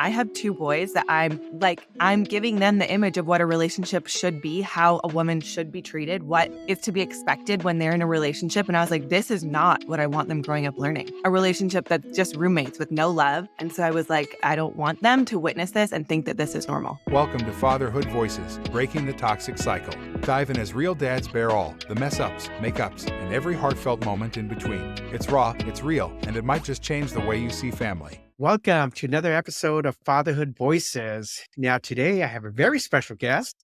I have two boys that I'm giving them the image of what a relationship should be, how a woman should be treated, what is to be expected when they're in a relationship. And I was like, this is not what I want them growing up learning. A relationship that's just roommates with no love. And so I was like, I don't want them to witness this and think that this is normal. Welcome to Fatherhood Voices, breaking the toxic cycle. Dive in as real dads bear all, the mess ups, make-ups, and every heartfelt moment in between. It's raw, it's real, and it might just change the way you see family. Welcome to another episode of Fatherhood Voices. Now, today I have a very special guest,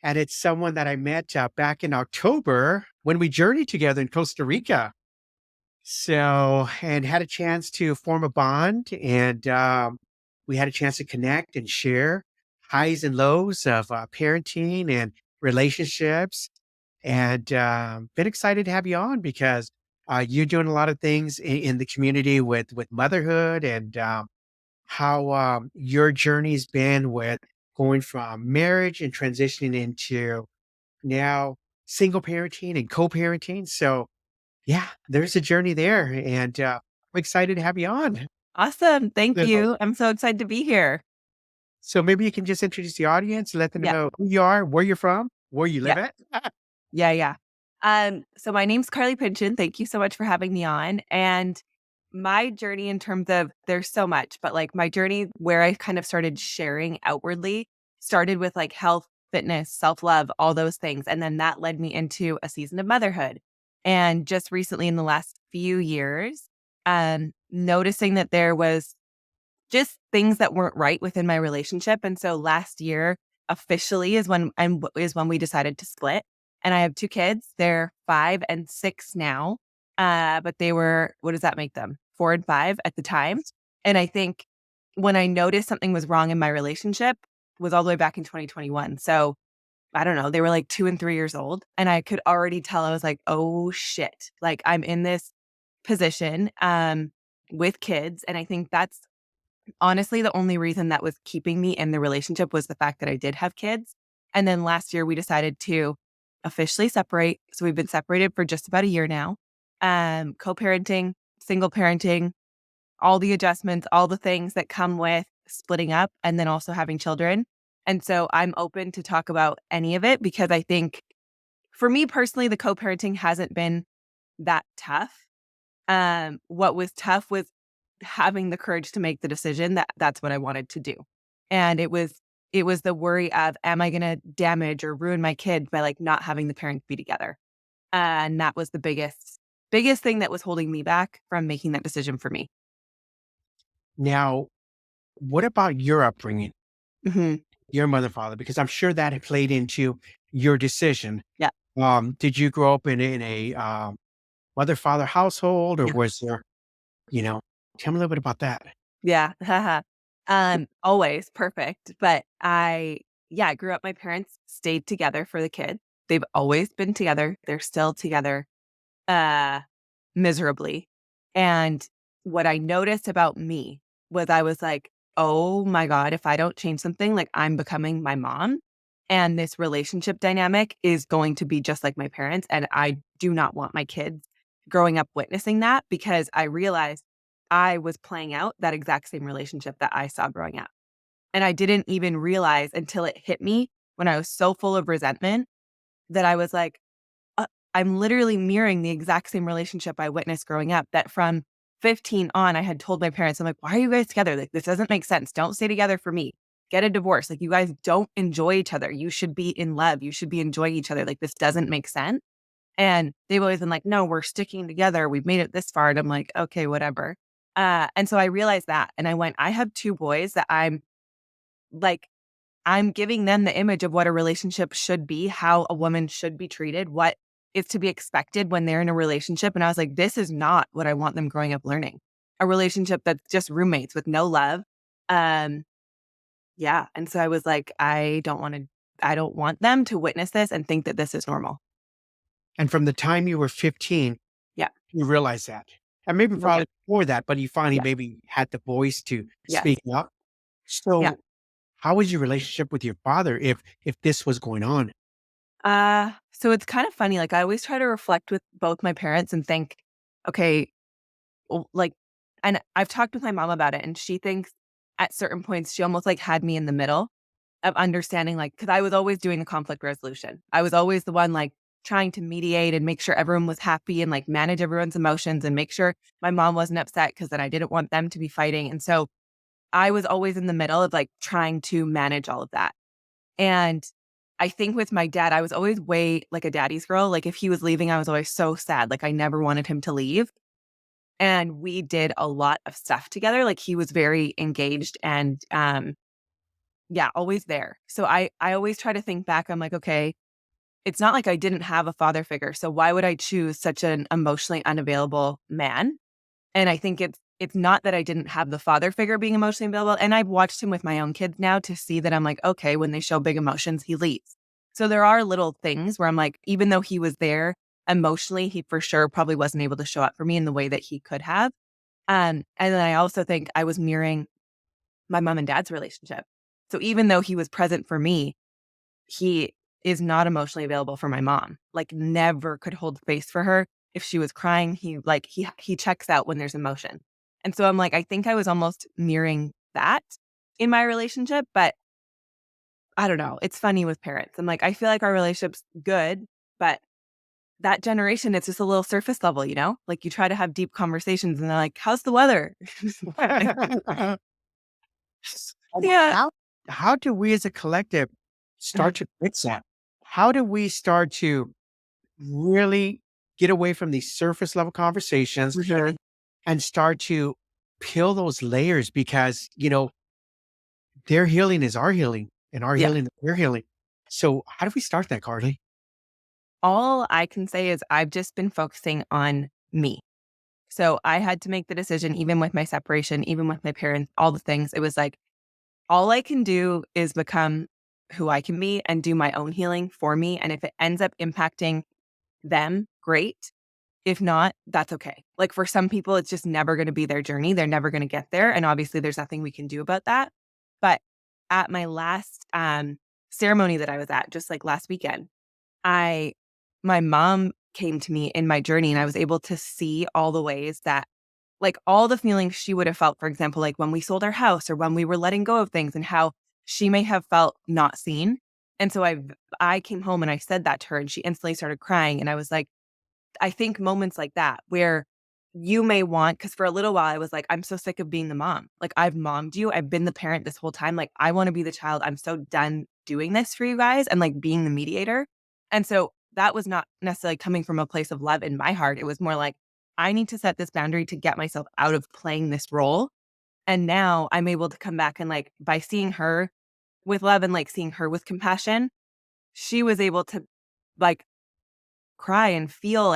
and it's someone that I met back in October when we journeyed together in Costa Rica. And had a chance to form a bond, and we had a chance to connect and share highs and lows of parenting and relationships. And been excited to have you on because you're doing a lot of things in the community with motherhood and how your journey's been with going from marriage and transitioning into now single parenting and co-parenting. So yeah, there's a journey there, and I'm excited to have you on. Awesome. Thank So, you. I'm so excited to be here. so maybe you can just introduce the audience, let them Yeah. know who you are, where you're from, where you live at. Yeah. So my name's Carly Pinchin. Thank you so much for having me on. And my journey in terms of there's so much, but like my journey where I kind of started sharing outwardly started with like health, fitness, self-love, all those things. And then that led me into a season of motherhood. And just recently in the last few years, noticing that there was just things that weren't right within my relationship. And so last year officially is when we decided to split. And I have two kids. They're 5 and 6 now. But they were, what does that make them? 4 and 5 at the time. And I think when I noticed something was wrong in my relationship was all the way back in 2021. So I don't know, they were like 2 and 3 years old. And I could already tell I was like, oh shit, like I'm in this position with kids. And I think that's honestly the only reason that was keeping me in the relationship was the fact that I did have kids. And then last year we decided to officially separate. So we've been separated for just about a year now. Co-parenting, single parenting, all the adjustments, all the things that come with splitting up and then also having children. And so I'm open to talk about any of it because I think for me personally, the co-parenting hasn't been that tough. What was tough was having the courage to make the decision that that's what I wanted to do. And it was the worry of, am I going to damage or ruin my kid by like not having the parents be together? And that was the biggest thing that was holding me back from making that decision for me. Now, what about your upbringing, Hmm. your mother, father? Because I'm sure that had played into your decision. Yeah. Did you grow up in a mother father household, or Yeah. was there, you know, tell me a little bit about that. Yeah. Always perfect. But I grew up, my parents stayed together for the kids. They've always been together. They're still together, uh, miserably. And what I noticed about me was I was like, oh my God, if I don't change something, like I'm becoming my mom. And this relationship dynamic is going to be just like my parents. And I do not want my kids growing up witnessing that because I realized I was playing out that exact same relationship that I saw growing up. And I didn't even realize until it hit me when I was so full of resentment that I was like, I'm literally mirroring the exact same relationship I witnessed growing up that from 15 on, I had told my parents, I'm like, why are you guys together? Like, this doesn't make sense. Don't stay together for me. Get a divorce. Like, you guys don't enjoy each other. You should be in love. You should be enjoying each other. Like, this doesn't make sense. And they've always been like, no, we're sticking together. We've made it this far. And I'm like, okay, whatever. And so I realized that. And I went, I have two boys that like, I'm giving them the image of what a relationship should be, how a woman should be treated, what is to be expected when they're in a relationship. And I was like, this is not what I want them growing up learning. A relationship that's just roommates with no love. Um, yeah. And so I was like, I don't want them to witness this and think that this is normal. And from the time you were 15, Yeah. you realized that. And maybe Okay. probably before that, but you finally Yeah. maybe had the voice to Yes. speak up. Yeah. So how was your relationship with your father if this was going on? So it's kind of funny. Like I always try to reflect with both my parents and think, okay, well, like, and I've talked with my mom about it and she thinks at certain points, she almost like had me in the middle of understanding, like, because I was always doing the conflict resolution. I was always the one like trying to mediate and make sure everyone was happy and like manage everyone's emotions and make sure my mom wasn't upset because then I didn't want them to be fighting. And so I was always in the middle of like trying to manage all of that. And I think with my dad, I was always way like a daddy's girl. Like if he was leaving, I was always so sad. Like I never wanted him to leave. And we did a lot of stuff together. Like he was very engaged and yeah, always there. So I always try to think back. I'm like, okay, it's not like I didn't have a father figure. So why would I choose such an emotionally unavailable man? And I think it's not that I didn't have the father figure being emotionally available. And I've watched him with my own kids now to see that I'm like, okay, when they show big emotions, he leaves. So there are little things where I'm like, even though he was there emotionally, he for sure probably wasn't able to show up for me in the way that he could have. And then I also think I was mirroring my mom and dad's relationship. So even though he was present for me, he is not emotionally available for my mom. Like never could hold space for her. If she was crying, he checks out when there's emotion. And so I'm like, I think I was almost mirroring that in my relationship, but I don't know. It's funny with parents. I'm like, I feel like our relationship's good, but that generation, it's just a little surface level, you know? Like you try to have deep conversations and they're like, how's the weather? And Yeah. how do we as a collective start to fix that? How do we start to really get away from these surface level conversations Mhm. and start to peel those layers? Because, their healing is our healing and our Yeah. healing is their healing. So how do we start that, Carly? All I can say is I've just been focusing on me. So I had to make the decision, even with my separation, even with my parents, all the things. It was like, all I can do is become who I can be and do my own healing for me. And if it ends up impacting them, great. If not, that's okay. Like for some people, it's just never going to be their journey. They're never going to get there. And obviously, there's nothing we can do about that. But at my last ceremony that I was at, just like last weekend, I my mom came to me in my journey and I was able to see all the ways that like all the feelings she would have felt, for example, like when we sold our house or when we were letting go of things and how she may have felt not seen. And so I came home and I said that to her and she instantly started crying. And I was like, I think moments like that where you may want, because for a little while I was like, I'm so sick of being the mom. Like I've mommed you. I've been the parent this whole time. Like I want to be the child. I'm so done doing this for you guys and like being the mediator. And so that was not necessarily coming from a place of love in my heart. It was more like, I need to set this boundary to get myself out of playing this role. And now I'm able to come back and like by seeing her with love and like seeing her with compassion, she was able to like cry and feel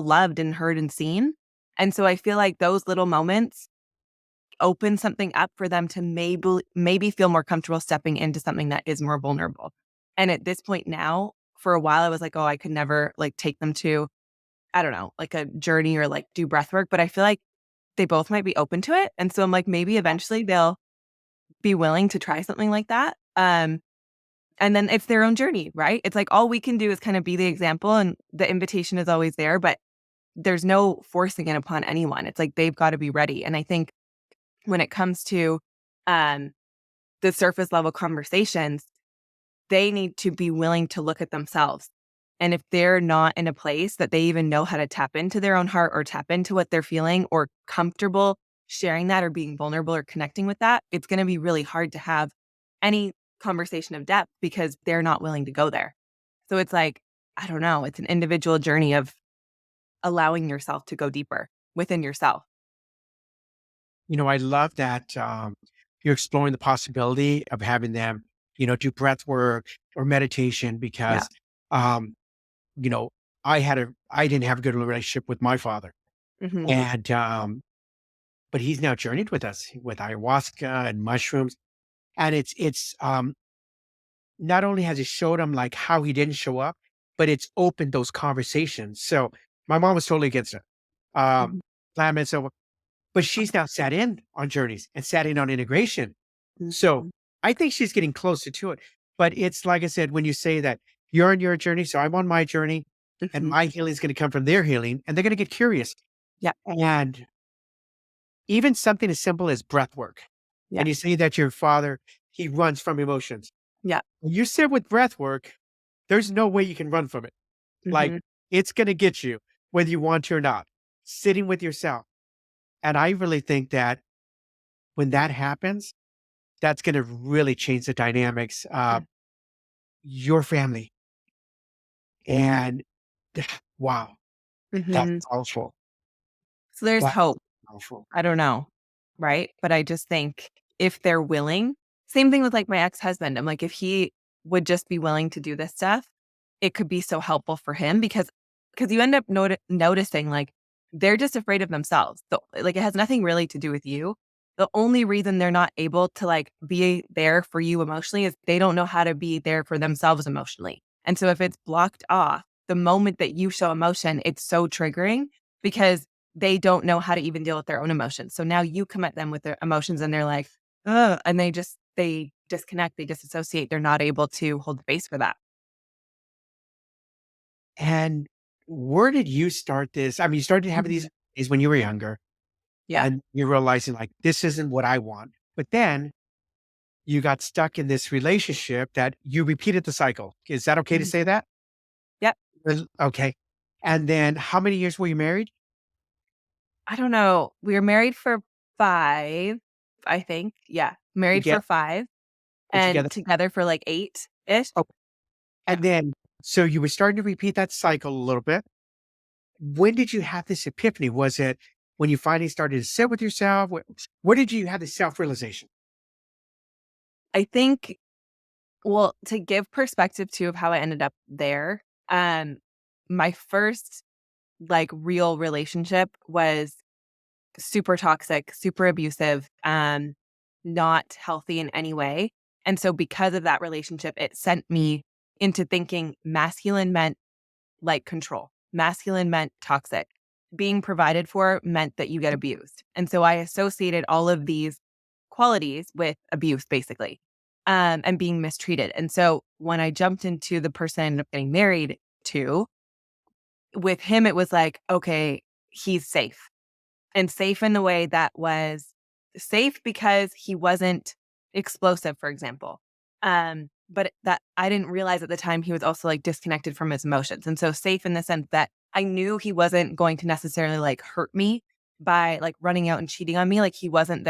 loved and heard and seen. And so I feel like those little moments open something up for them to maybe feel more comfortable stepping into something that is more vulnerable. And at this point now, for a while I was like, oh, I could never like take them to, I don't know, like a journey or like do breath work, but I feel like they both might be open to it. And so I'm like, maybe eventually they'll be willing to try something like that. And then it's their own journey, right? It's like all we can do is kind of be the example and the invitation is always there, but there's no forcing it upon anyone. It's like they've got to be ready. And I think when it comes to um, the surface level conversations, they need to be willing to look at themselves. And if they're not in a place that they even know how to tap into their own heart or tap into what they're feeling or comfortable sharing that or being vulnerable or connecting with that, it's going to be really hard to have any conversation of depth because they're not willing to go there. So it's like, I don't know, it's an individual journey of allowing yourself to go deeper within yourself. I love that you're exploring the possibility of having them, do breath work or meditation Yeah. because, um, you know, I didn't have a good relationship with my father. Hmm. And, but he's now journeyed with us with ayahuasca and mushrooms. And not only has it showed him like how he didn't show up, but it's opened those conversations. So my mom was totally against it. Um, Hmm. and so, but she's now sat in on journeys and sat in on integration. So Hmm. I think she's getting closer to it. But it's like I said, when you say that you're on your journey, so I'm on my journey, and Hmm. my healing is going to come from their healing, and they're going to get curious. Yeah. And even something as simple as breath work. Yeah. and you say that your father, he runs from emotions. Yeah. When you sit with breath work, there's no way you can run from it. Like, Mhm. it's gonna get you whether you want to or not, sitting with yourself. And I really think that when that happens, that's gonna really change the dynamics of Mm. your family. And wow, that's Mhm. powerful. So there's That's hope. powerful. I don't know, right? But I just think if they're willing, same thing with like my ex-husband. I'm like, if he would just be willing to do this stuff, it could be so helpful for him because you end up noticing like they're just afraid of themselves. So like it has nothing really to do with you. The only reason they're not able to like be there for you emotionally is they don't know how to be there for themselves emotionally. And so if it's blocked off, the moment that you show emotion, it's so triggering because they don't know how to even deal with their own emotions. So now you come at them with their emotions and they're like, ugh, and they disconnect, they disassociate. They're not able to hold space for that. And where did you start this? I mean, you started having Mhm. these days when you were younger Yeah. and you're realizing like this isn't what I want. But then you got stuck in this relationship that you repeated the cycle. Is that okay to Mhm. say that? Yep. Okay. And then how many years were you married? I don't know. We were married for 5, I think. Yeah. Married Together for 5 and together. together for like 8-ish. Oh, Yeah. and then so you were starting to repeat that cycle a little bit. When did you have this epiphany? Was it when you finally started to sit with yourself? Where did you have the self-realization? I think, well, to give perspective too of how I ended up there, my first like real relationship was super toxic, super abusive, not healthy in any way. And so because of that relationship, it sent me into thinking masculine meant like control. Masculine meant toxic. Being provided for meant that you get abused. And so I associated all of these qualities with abuse, basically, and being mistreated. And so when I jumped into the person I ended up getting married to, with him, it was like, okay, he's safe and safe in the way that was safe because he wasn't explosive, for example. But that I didn't realize at the time he was also like disconnected from his emotions. And so safe in the sense that I knew he wasn't going to necessarily like hurt me by like running out and cheating on me. Like he wasn't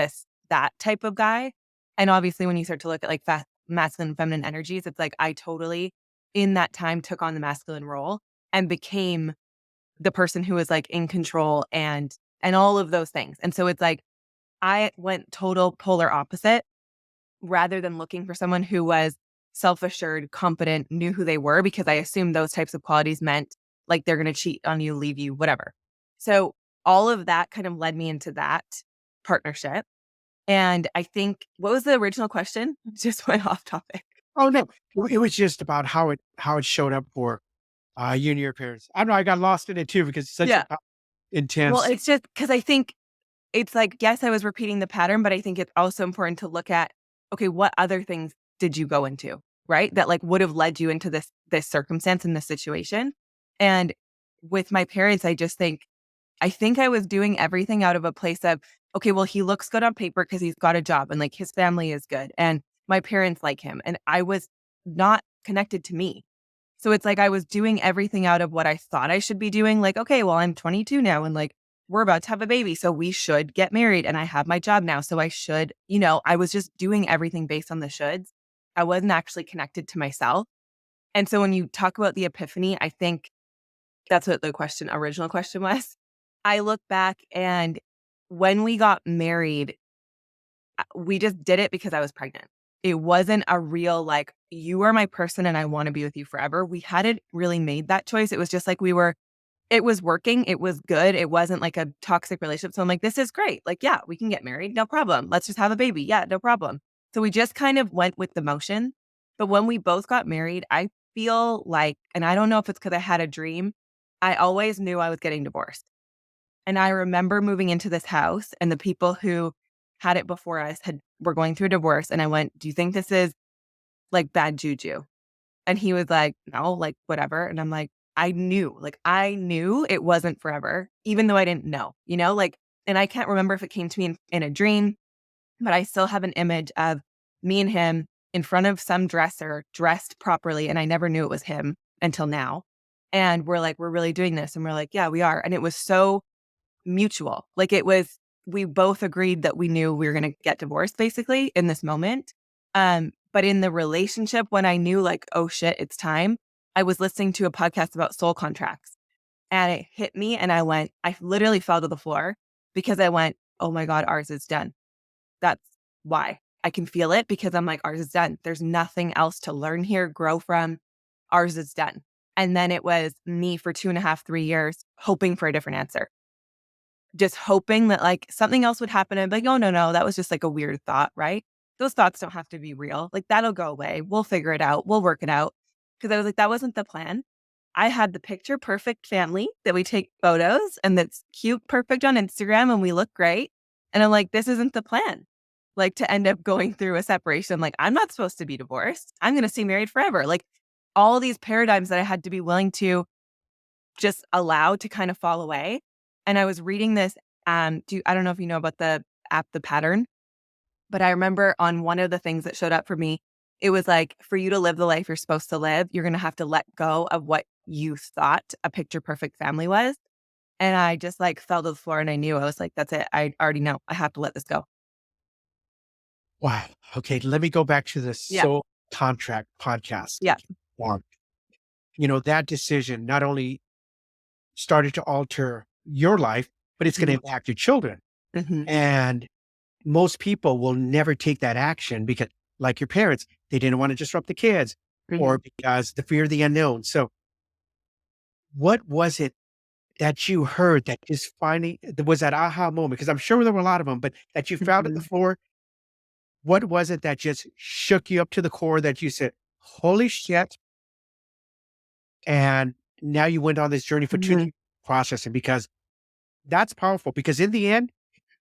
that type of guy. And obviously when you start to look at like masculine and feminine energies, it's like I totally in that time took on the masculine role and became the person who was like in control and all of those things. And so it's like I went total polar opposite rather than looking for someone who was self-assured, confident, knew who they were because I assumed those types of qualities meant like they're going to cheat on you, leave you, whatever. So all of that kind of led me into that partnership. And I think what was the original question? Just went off topic. Oh no, it was just about how it showed up for you and your parents. I don't know. I got lost in it too because it's such a Yeah. Well, intense. it's just because I think it's like, yes, I was repeating the pattern, but I think it's also important to look at, okay, what other things did you go into, right? That like would have led you into this circumstance and this situation. And with my parents, I think I was doing everything out of a place of, okay, well, he looks good on paper because he's got a job and like his family is good and my parents like him. And I was not connected to me. So it's like I was doing everything out of what I thought I should be doing. Like, okay, well, I'm 22 now and like we're about to have a baby. So we should get married and I have my job now. So I should, I was just doing everything based on the shoulds. I wasn't actually connected to myself. And so when you talk about the epiphany, I think that's what the original question was. I look back and when we got married, we just did it because I was pregnant. It wasn't a real like, you are my person and I want to be with you forever. We hadn't really made that choice. It was just like it was working. It was good. It wasn't like a toxic relationship. So I'm like, this is great. Like, yeah, we can get married. No problem. Let's just have a baby. Yeah, no problem. So we just kind of went with the motion. But when we both got married, I feel like, and I don't know if it's because I had a dream, I always knew I was getting divorced. And I remember moving into this house and the people who had it before us were going through a divorce. And I went, do you think this is like bad juju? And he was like, no, like whatever. And I'm like, I knew it wasn't forever, even though I didn't know, like, and I can't remember if it came to me in a dream but I still have an image of me and him in front of some dresser, dressed properly. And I never knew it was him until now. And we're like, we're really doing this. And we're like, yeah, we are. And it was so mutual. Like it was, we both agreed that we knew we were going to get divorced basically in this moment. But in the relationship, when I knew like, oh shit, it's time, I was listening to a podcast about soul contracts and it hit me. And I literally fell to the floor because I went, oh my God, ours is done. That's why I can feel it because I'm like, ours is done. There's nothing else to learn here, grow from. Ours is done. And then it was me for 2.5, 3 years, hoping for a different answer, just hoping that like something else would happen. And I'd be like, oh, no, that was just like a weird thought, right? Those thoughts don't have to be real. Like that'll go away. We'll figure it out. We'll work it out. Cause I was like, that wasn't the plan. I had the picture perfect family that we take photos and that's cute, perfect on Instagram and we look great. And I'm like, this isn't the plan. Like to end up going through a separation. Like I'm not supposed to be divorced. I'm going to stay married forever. Like all these paradigms that I had to be willing to just allow to kind of fall away. And I was reading this, I don't know if you know about the app, The Pattern, but I remember on one of the things that showed up for me, it was like, for you to live the life you're supposed to live, you're going to have to let go of what you thought a picture perfect family was. And I just like fell to the floor and I knew I was like, that's it. I already know I have to let this go. Wow. Okay, let me go back to the Yeah. soul contract podcast. Yeah. Wow. You know, that decision not only started to alter your life, but it's going to Hmm. impact your children. Hmm. And most people will never take that action because, like your parents, they didn't want to disrupt the kids Hmm. or because the fear of the unknown. So, what was it that you heard that just finally there was that aha moment? Because I'm sure there were a lot of them, but that you found at the Hmm. floor, what was it that just shook you up to the core that you said, holy shit? And now you went on this journey for 2 Hmm. days processing because that's powerful. Because in the end,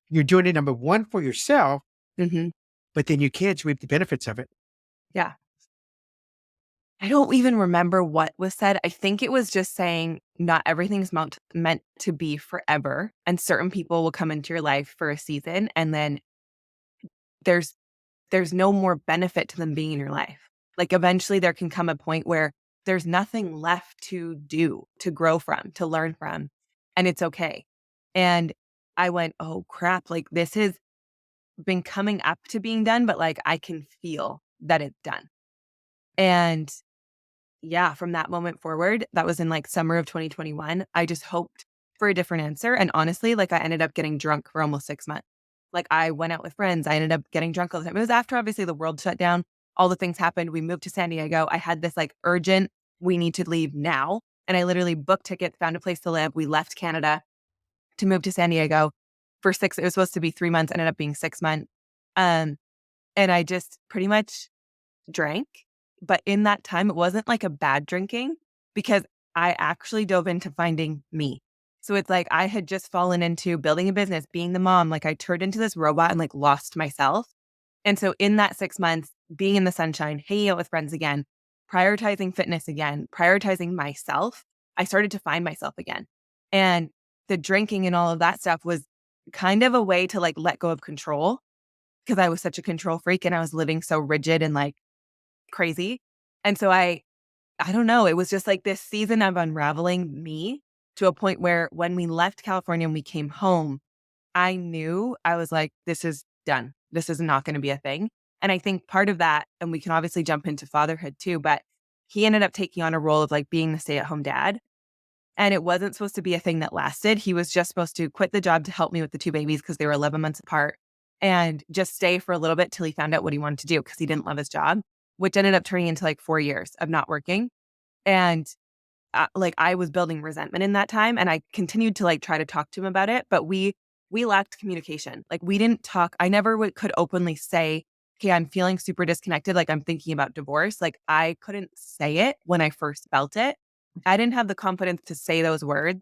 you're doing it number one for yourself, Hmm. but then your kids reap the benefits of it. Yeah. I don't even remember what was said. I think it was just saying not everything's meant to be forever. And certain people will come into your life for a season and then there's there's no more benefit to them being in your life. Like eventually there can come a point where there's nothing left to do, to grow from, to learn from, and it's okay. And I went, oh crap, like this has been coming up to being done, but like I can feel that it's done. And yeah, from that moment forward, that was in like summer of 2021, I just hoped for a different answer. And honestly, like I ended up getting drunk for almost 6 months. Like I went out with friends. I ended up getting drunk all the time. It was after obviously the world shut down. All the things happened. We moved to San Diego. I had this like urgent, we need to leave now. And I literally booked tickets, found a place to live. We left Canada to move to San Diego for it was supposed to be 3 months, ended up being 6 months. Um, and I just pretty much drank, but in that time, it wasn't like a bad drinking because I actually dove into finding me. So it's like I had just fallen into building a business, being the mom. Like I turned into this robot and like lost myself. And so in that 6 months, being in the sunshine, hanging out with friends again, prioritizing fitness again, prioritizing myself, I started to find myself again. And the drinking and all of that stuff was kind of a way to like let go of control because I was such a control freak and I was living so rigid and like crazy. And so I don't know, it was just like this season of unraveling me to a point where when we left California and we came home, I knew I was like, this is done. This is not going to be a thing. And I think part of that, and we can obviously jump into fatherhood too, but he ended up taking on a role of like being the stay-at-home dad. And it wasn't supposed to be a thing that lasted. He was just supposed to quit the job to help me with the two babies because they were 11 months apart and just stay for a little bit till he found out what he wanted to do because he didn't love his job, which ended up turning into like 4 years of not working. And like I was building resentment in that time and I continued to like try to talk to him about it, but we lacked communication. Like we didn't talk. I never could openly say, "Okay, I'm feeling super disconnected, like I'm thinking about divorce." Like I couldn't say it when I first felt it. I didn't have the confidence to say those words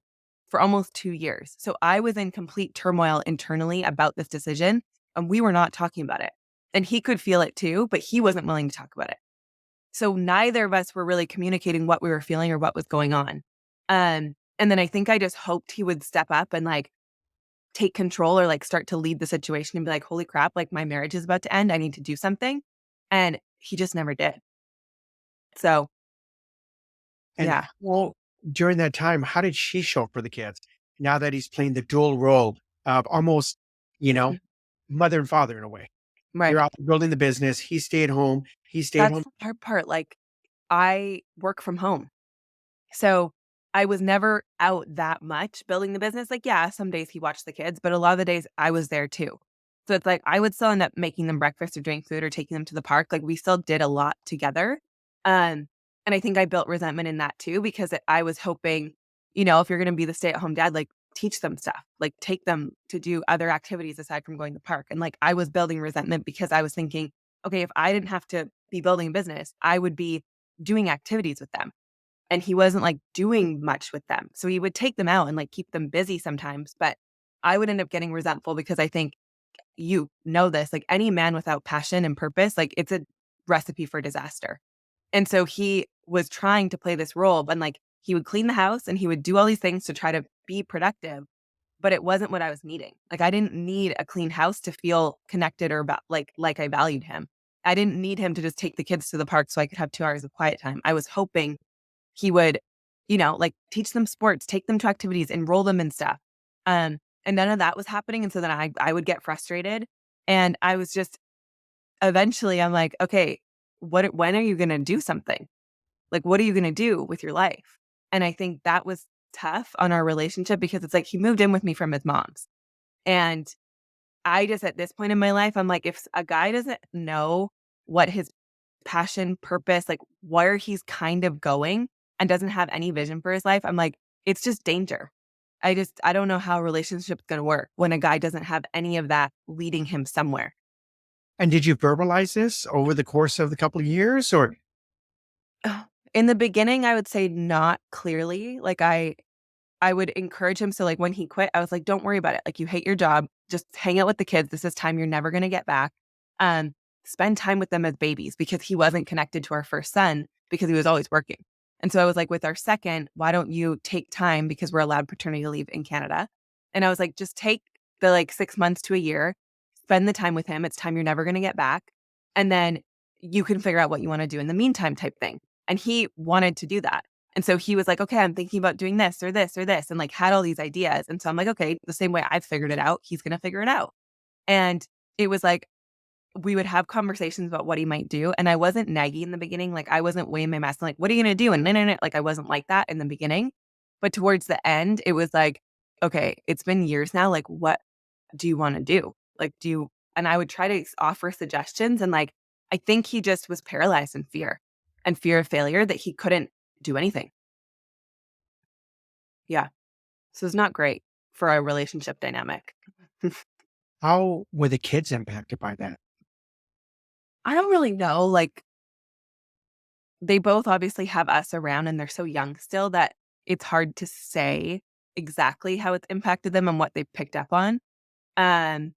for almost 2 years. So I was in complete turmoil internally about this decision and we were not talking about it. And he could feel it too, but he wasn't willing to talk about it. So neither of us were really communicating what we were feeling or what was going on. And then I think I just hoped he would step up and like take control or like start to lead the situation and be like, holy crap, like my marriage is about to end. I need to do something. And he just never did. So And yeah. how during that time, how did she show up for the kids? Now that he's playing the dual role of almost, you know, Mhm. mother and father in a way. Right. You're out building the business. He stayed home. He stayed That's home. the hard part. Like I work from home. So I was never out that much building the business. Like, yeah, some days he watched the kids, but a lot of the days I was there too. So it's like I would still end up making them breakfast or doing food or taking them to the park. Like we still did a lot together. Um, and I think I built resentment in that too because I was hoping, if you're going to be the stay-at-home dad, like teach them stuff, like take them to do other activities aside from going to the park. And like I was building resentment because I was thinking, okay, if I didn't have to be building a business, I would be doing activities with them and he wasn't like doing much with them. So he would take them out and like keep them busy sometimes, but I would end up getting resentful because I think you know this, like any man without passion and purpose, like it's a recipe for disaster. And so he was trying to play this role, but like he would clean the house and he would do all these things to try to be productive, but it wasn't what I was needing. Like I didn't need a clean house to feel connected or about like I valued him. I didn't need him to just take the kids to the park so I could have 2 hours of quiet time. I was hoping he would, like teach them sports, take them to activities, enroll them in stuff. And none of that was happening. And so then I would get frustrated. And I was just eventually I'm like, okay, when are you gonna do something? Like, what are you gonna do with your life? And I think that was tough on our relationship because it's like he moved in with me from his mom's. And I just at this point in my life, I'm like, if a guy doesn't know what his passion, purpose, like where he's kind of going and doesn't have any vision for his life, I'm like, it's just danger. I don't know how a relationship's gonna work when a guy doesn't have any of that leading him somewhere. And did you verbalize this over the course of the couple of years or Ugh. In the beginning, I would say not clearly. Like I would encourage him. So like when he quit, I was like, don't worry about it. Like you hate your job. Just hang out with the kids. This is time you're never gonna get back. Um, Spend time with them as babies because he wasn't connected to our first son because he was always working. And so I was like, with our second, why don't you take time because we're allowed paternity leave in Canada? And I was like, just take the like 6 months to a year, spend the time with him. It's time you're never gonna get back. And then you can figure out what you want to do in the meantime type thing. And he wanted to do that. And so he was like, okay, I'm thinking about doing this or this or this, and like had all these ideas. And so I'm like, okay, the same way I've figured it out, he's going to figure it out. And it was like, we would have conversations about what he might do. And I wasn't naggy in the beginning. Like I wasn't weighing my mess. Like, what are you going to do? And no. Like I wasn't like that in the beginning. But towards the end, it was like, okay, it's been years now. Like, what do you want to do? Like, and I would try to offer suggestions. And like, I think he just was paralyzed in fear and fear of failure that he couldn't do anything. Yeah. So it's not great for our relationship dynamic. how were the kids impacted by that? I don't really know. Like, they both obviously have us around and they're so young still that it's hard to say exactly how it's impacted them and what they've picked up on. Um,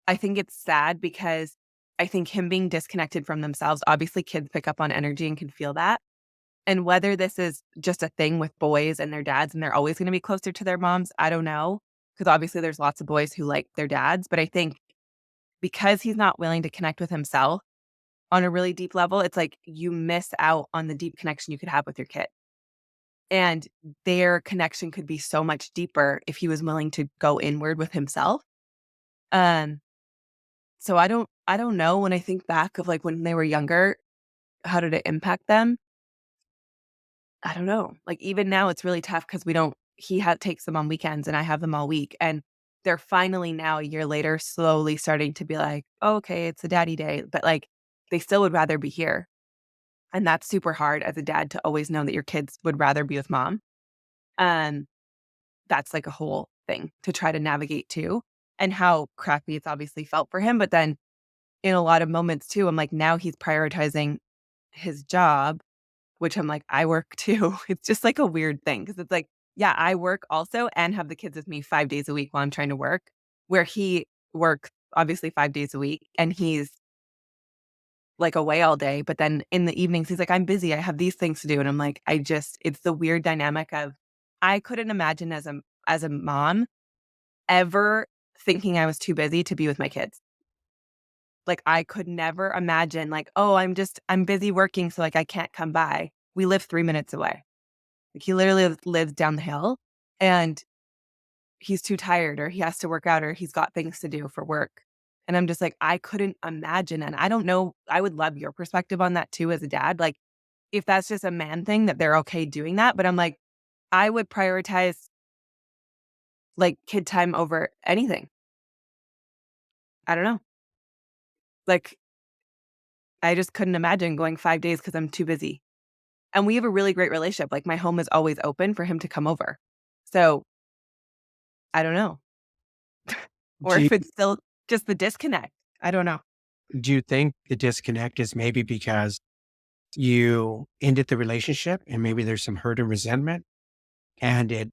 I think it's sad because I think him being disconnected from themselves, obviously kids pick up on energy and can feel that. And whether this is just a thing with boys and their dads and they're always going to be closer to their moms, I don't know. Because obviously there's lots of boys who like their dads. But I think because he's not willing to connect with himself on a really deep level, it's like you miss out on the deep connection you could have with your kid. And their connection could be so much deeper if he was willing to go inward with himself. Um, so I don't know when I think back of like when they were younger, how did it impact them? I don't know. Like even now it's really tough because we don't takes them on weekends and I have them all week. And they're finally now a year later slowly starting to be like, oh, okay, it's a daddy day. But like they still would rather be here. And that's super hard as a dad to always know that your kids would rather be with mom. Um, that's like a whole thing to try to navigate too. And how crappy it's obviously felt for him. But then in a lot of moments too, I'm like, now he's prioritizing his job, which I'm like, I work too. It's just like a weird thing because it's like, yeah, I work also and have the kids with me 5 days a week while I'm trying to work, where he works obviously 5 days a week and he's like away all day. But then in the evenings, he's like, I'm busy. I have these things to do. And I'm like, it's the weird dynamic of I couldn't imagine as a mom ever thinking I was too busy to be with my kids. Like, I could never imagine, like, "Oh, I'm busy working, so, like, I can't come by." We live 3 minutes away. Like, he literally lives down the hill, and he's too tired, or he has to work out, or he's got things to do for work. And I'm just like, I couldn't imagine, and I don't know, I would love your perspective on that too as a dad, like, if that's just a man thing that they're okay doing that, but I'm like, I would prioritize, like, kid time over anything. I don't know. Like, I just couldn't imagine going 5 days because 'cause I'm too busy. And we have a really great relationship, like, my home is always open for him to come over. So, I don't know. Or Do you, if it's still just the disconnect. I don't know. do you think the disconnect is maybe because you ended the relationship and maybe there's some hurt and resentment and it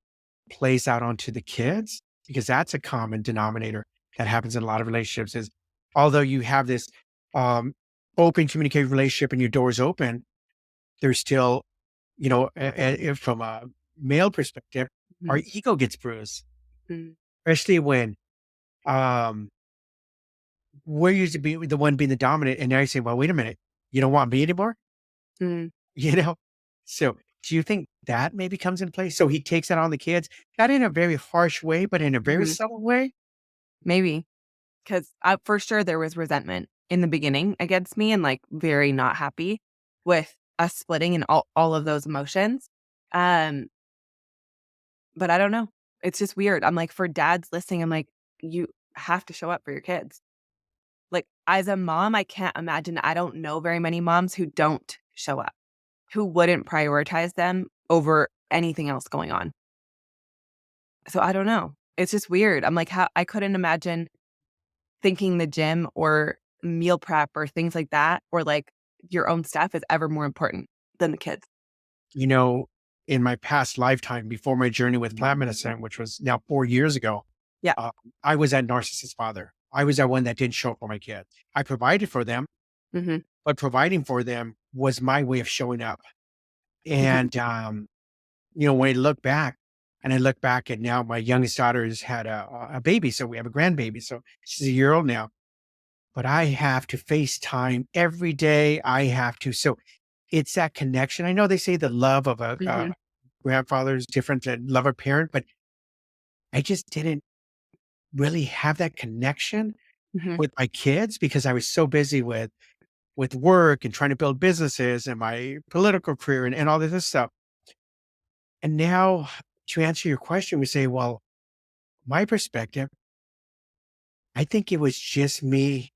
plays out onto the kids? Because that's a common denominator that happens in a lot of relationships is although you have this um, open communicated relationship and your doors open, there's still, from a male perspective, our Mhm, ego gets bruised, mm, especially when um, we're used to be the one being the dominant. And now you say, well, wait a minute, you don't want me anymore? mm, You know? So do you think that maybe comes in place? So he takes that on the kids, not in a very harsh way, but in a very mhm. subtle way? Maybe, 'cause, for sure there was resentment in the beginning against me and, like, very not happy with us splitting and all of those emotions. Um, but I don't know. It's just weird. I'm like, for dads listening, I'm like, you have to show up for your kids. Like, as a mom, I can't imagine, I don't know very many moms who don't show up, who wouldn't prioritize them over anything else going on. So I don't know. It's just weird. I'm like, how I couldn't imagine thinking the gym or meal prep or things like that, or like your own stuff is ever more important than the kids. You know, in my past lifetime, before my journey with plant medicine, which was now 4 years ago, Yeah. uh, I was that narcissist father. I was that one that didn't show up for my kids. I provided for them, Mhm. but providing for them was my way of showing up. And, when I look back and I look back at now, my youngest daughter has had a baby. So we have a grandbaby. So she's a year old now, but I have to FaceTime every day. I have to. So it's that connection. I know they say the love of a Mhm. grandfather is different than love of a parent, but I just didn't really have that connection Mhm. with my kids because I was so busy with work and trying to build businesses and my political career and all this other stuff. And now to answer your question, we say, well, my perspective, I think it was just me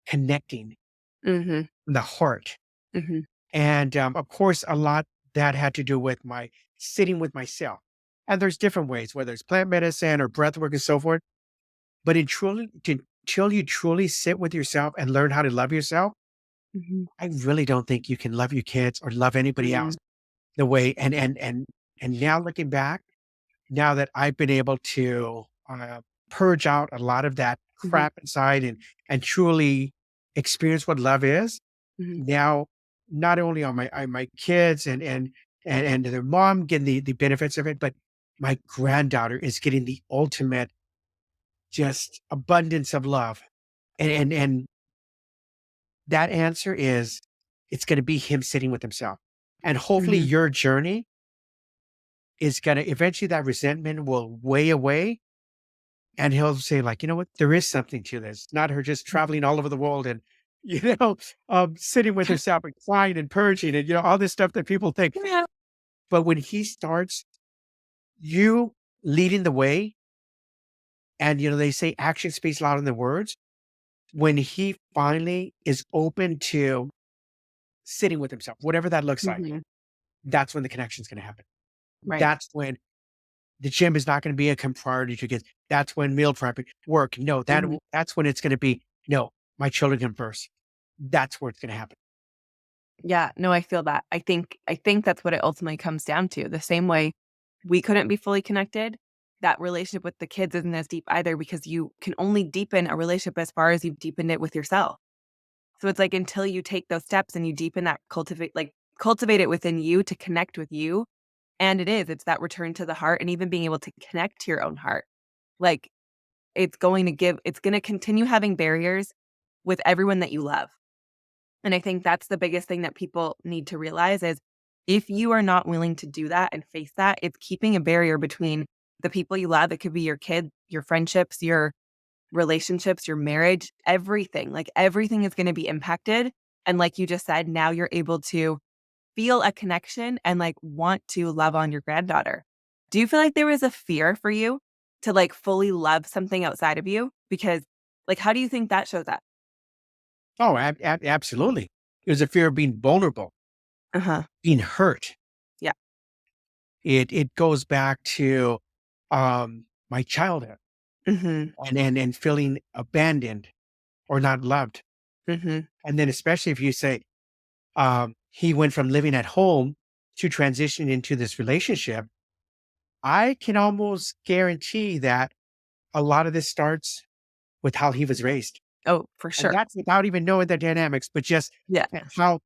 connecting Mhm. the heart. Mhm. And of course, a lot that had to do with my sitting with myself. And there's different ways, whether it's plant medicine or breath work and so forth. But until you truly sit with yourself and learn how to love yourself, Mhm. I really don't think you can love your kids or love anybody else Mhm. the way. And now looking back, now that I've been able to purge out a lot of that Mhm. crap inside and truly experience what love is, Mhm. now not only are my kids and their mom getting the benefits of it, but my granddaughter is getting the ultimate just abundance of love. And that answer is it's going to be him sitting with himself. And hopefully Mhm. your journey is going to eventually that resentment will weigh away and he'll say like, you know what, there is something to this. Not her just traveling all over the world and sitting with herself and crying and purging and all this stuff that people think. Yeah. But when he starts you leading the way, and they say action speaks louder than words. When he finally is open to sitting with himself, whatever that looks like, Mhm. that's when the connection is going to happen. Right. That's when the gym is not going to be a priority to kids. That's when meal prepping work. No, Mhm. that's when it's going to be no. My children come first. That's where it's going to happen. Yeah, no, I feel that. I think that's what it ultimately comes down to. The same way we couldn't be fully connected, that relationship with the kids isn't as deep either because you can only deepen a relationship as far as you've deepened it with yourself. So it's like until you take those steps and you deepen that cultivate it within you to connect with you. And it's that return to the heart and even being able to connect to your own heart. Like, it's going to continue having barriers with everyone that you love. And I think that's the biggest thing that people need to realize is if you are not willing to do that and face that, it's keeping a barrier between the people you love. It could be your kids, your friendships, your relationships, your marriage, everything. Like everything is going to be impacted. And like you just said, now you're able to feel a connection and like want to love on your granddaughter. Do you feel like there was a fear for you to like fully love something outside of you? Because like, how do you think that shows up? Oh, absolutely. It was a fear of being vulnerable, Uh huh. being hurt. Yeah. It goes back to my childhood Mm and feeling abandoned or not loved. hmm. Mm hmm. And then especially if you say he went from living at home to transition into this relationship, I can almost guarantee that a lot of this starts with how he was raised. Oh, for And sure. that's without even knowing the dynamics, but just Yeah. how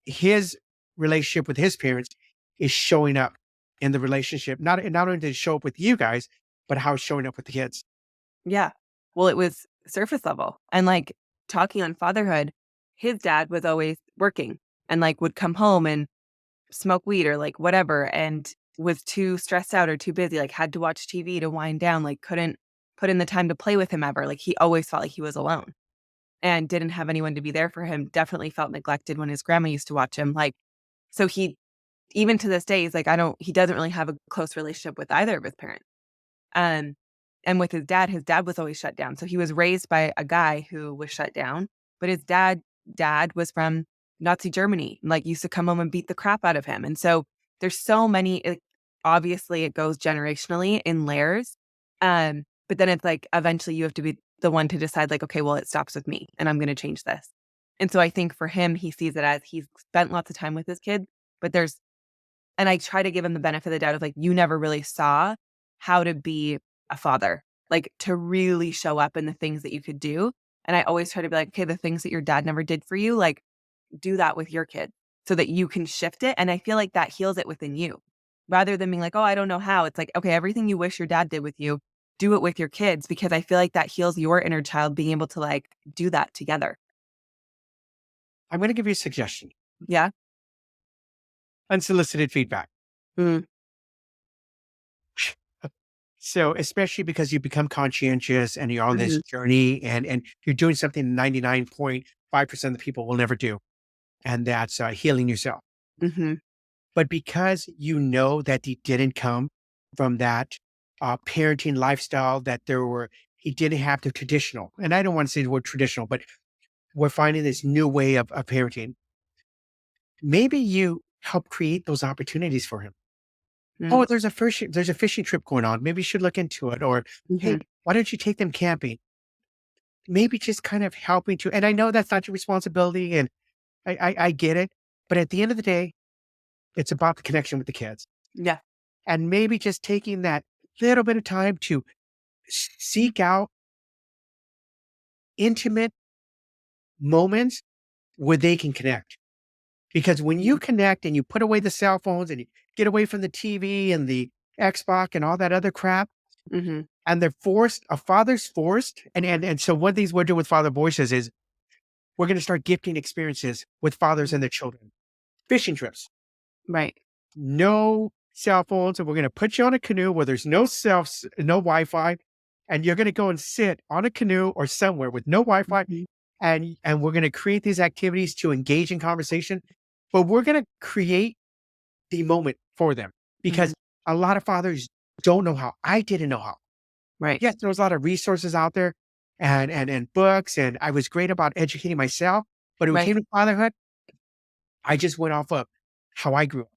his relationship with his parents is showing up in the relationship. Not only did it show up with you guys, but how it's showing up with the kids. Yeah. Well, it was surface level. And like talking on fatherhood, his dad was always working and like would come home and smoke weed or like whatever and was too stressed out or too busy, like had to watch TV to wind down, like couldn't put in the time to play with him ever. Like he always felt like he was alone and didn't have anyone to be there for him. Definitely felt neglected when his grandma used to watch him. Like, so he, even to this day, he's like, he doesn't really have a close relationship with either of his parents. Um, and with his dad was always shut down. So he was raised by a guy who was shut down, but his dad was from Nazi Germany, and, like used to come home and beat the crap out of him. And so there's so many obviously it goes generationally in layers. But then it's like eventually you have to be the one to decide like, okay, well, it stops with me and I'm going to change this. And so I think for him, he sees it as he's spent lots of time with his kids, but and I try to give him the benefit of the doubt of like, you never really saw how to be a father, like to really show up in the things that you could do. And I always try to be like, okay, the things that your dad never did for you, like do that with your kid so that you can shift it. And I feel like that heals it within you rather than being like, oh, I don't know how. It's like, okay, everything you wish your dad did with you, do it with your kids because I feel like that heals your inner child being able to like do that together. I'm going to give you a suggestion. Yeah. Unsolicited feedback. Mm, So, especially because you become conscientious and you're on this hmm. journey and you're doing something 99.5% of the people will never do, and that's healing yourself. Hmm. But because you know that he didn't come from that parenting lifestyle, that he didn't have the traditional, and I don't want to say the word traditional, but we're finding this new way of parenting. Maybe you help create those opportunities for him. Mm, Oh, there's a fishing trip going on. Maybe you should look into it. Or, hey, hmm. why don't you take them camping? Maybe just kind of helping to, and I know that's not your responsibility, and I get it. But at the end of the day, it's about the connection with the kids. Yeah. And maybe just taking that little bit of time to seek out intimate moments where they can connect. Because when you connect and you put away the cell phones and you get away from the TV and the Xbox and all that other crap, Hmm. and they're forced, a father's forced. And so one of these we're doing with Father Voices is we're going to start gifting experiences with fathers and their children. Fishing trips, Right. no cell phones. And we're going to put you on a canoe where there's no Wi-Fi. And you're going to go and sit on a canoe or somewhere with no Wi-Fi. Mhm. And we're going to create these activities to engage in conversation. But we're going to create the moment for them because Mhm. a lot of fathers don't know how. I didn't know how. Right. Yes, there was a lot of resources out there and books, and I was great about educating myself, but when it Right. came to fatherhood, I just went off of how I grew up.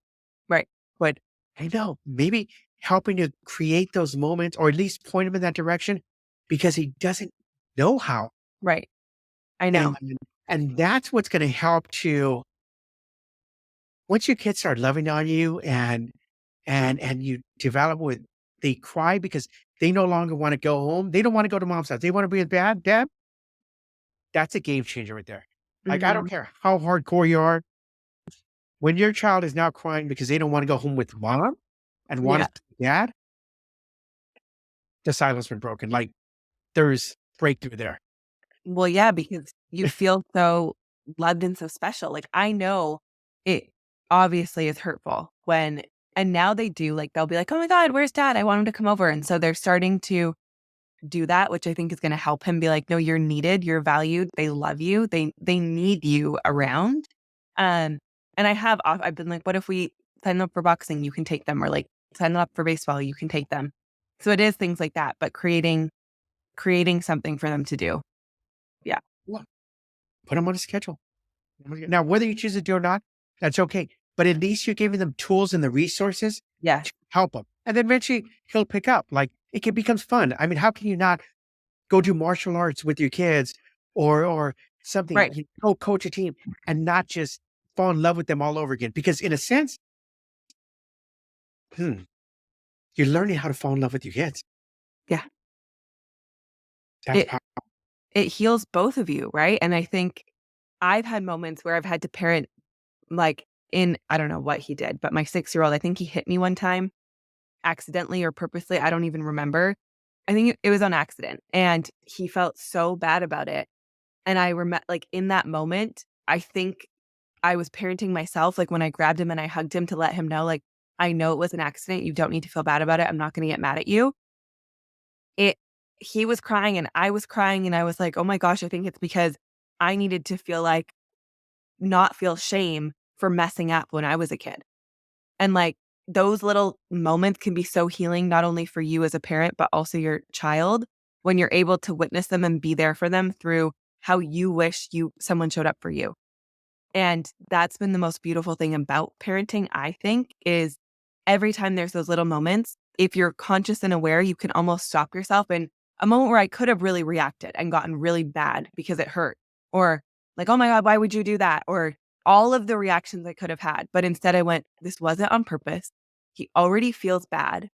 Right. But I know maybe helping to create those moments or at least point him in that direction because he doesn't know how. Right. I know. And and that's what's going to help to once your kids start loving on you and you develop with they cry because they no longer want to go home. They don't want to go to mom's house. They want to be with dad. That's a game changer right there. Like, I don't Mhm. care how hardcore you are. When your child is now crying because they don't want to go home with mom and want Yeah. to see dad, the silence been broken. Like there's breakthrough there. Well, yeah, because you feel so loved and so special. Like, I know it obviously is hurtful when and now they do, like, they'll be like, "Oh my god, where's dad? I want him to come over." And so they're starting to do that, which I think is gonna help him be like, "No, you're needed, you're valued, they love you, they need you around." Um, and I've been like, "What if we sign them up for boxing? You can take them," or like, "Sign them up for baseball, you can take them." So it is things like that, but creating something for them to do. Yeah. Look, put them on a schedule. Now, whether you choose to do it or not, that's okay. But at least you're giving them tools and the resources Yes. to help him. And then eventually he'll pick up. Like becomes fun. I mean, how can you not go do martial arts with your kids or something? Right. You go coach a team and not just fall in love with them all over again. Because in a sense, hmm, you're learning how to fall in love with your kids. Yeah. That's It powerful. it heals both of you, right? And I think I've had moments where I've had to parent, like, in I don't know what he did, but my 6-year-old, I think he hit me one time accidentally or purposely, I don't even remember. I think it was on accident, and he felt so bad about it, and like, in that moment, I think I was parenting myself, like, when I grabbed him and I hugged him to let him know, like, "I know it was an accident, you don't need to feel bad about it, I'm not gonna get mad at you." It He was crying and I was crying, and I was like, "Oh my gosh, I think it's because I needed to feel like not feel shame for messing up when I was a kid." And, like, those little moments can be so healing, not only for you as a parent, but also your child, when you're able to witness them and be there for them through how you wish someone showed up for you. And that's been the most beautiful thing about parenting, I think, is every time there's those little moments, if you're conscious and aware, you can almost stop yourself. And a moment where I could have really reacted and gotten really bad because it hurt, or like, oh my God, why would you do that? Or all of the reactions I could have had. But instead, I went, this wasn't on purpose. He already feels bad.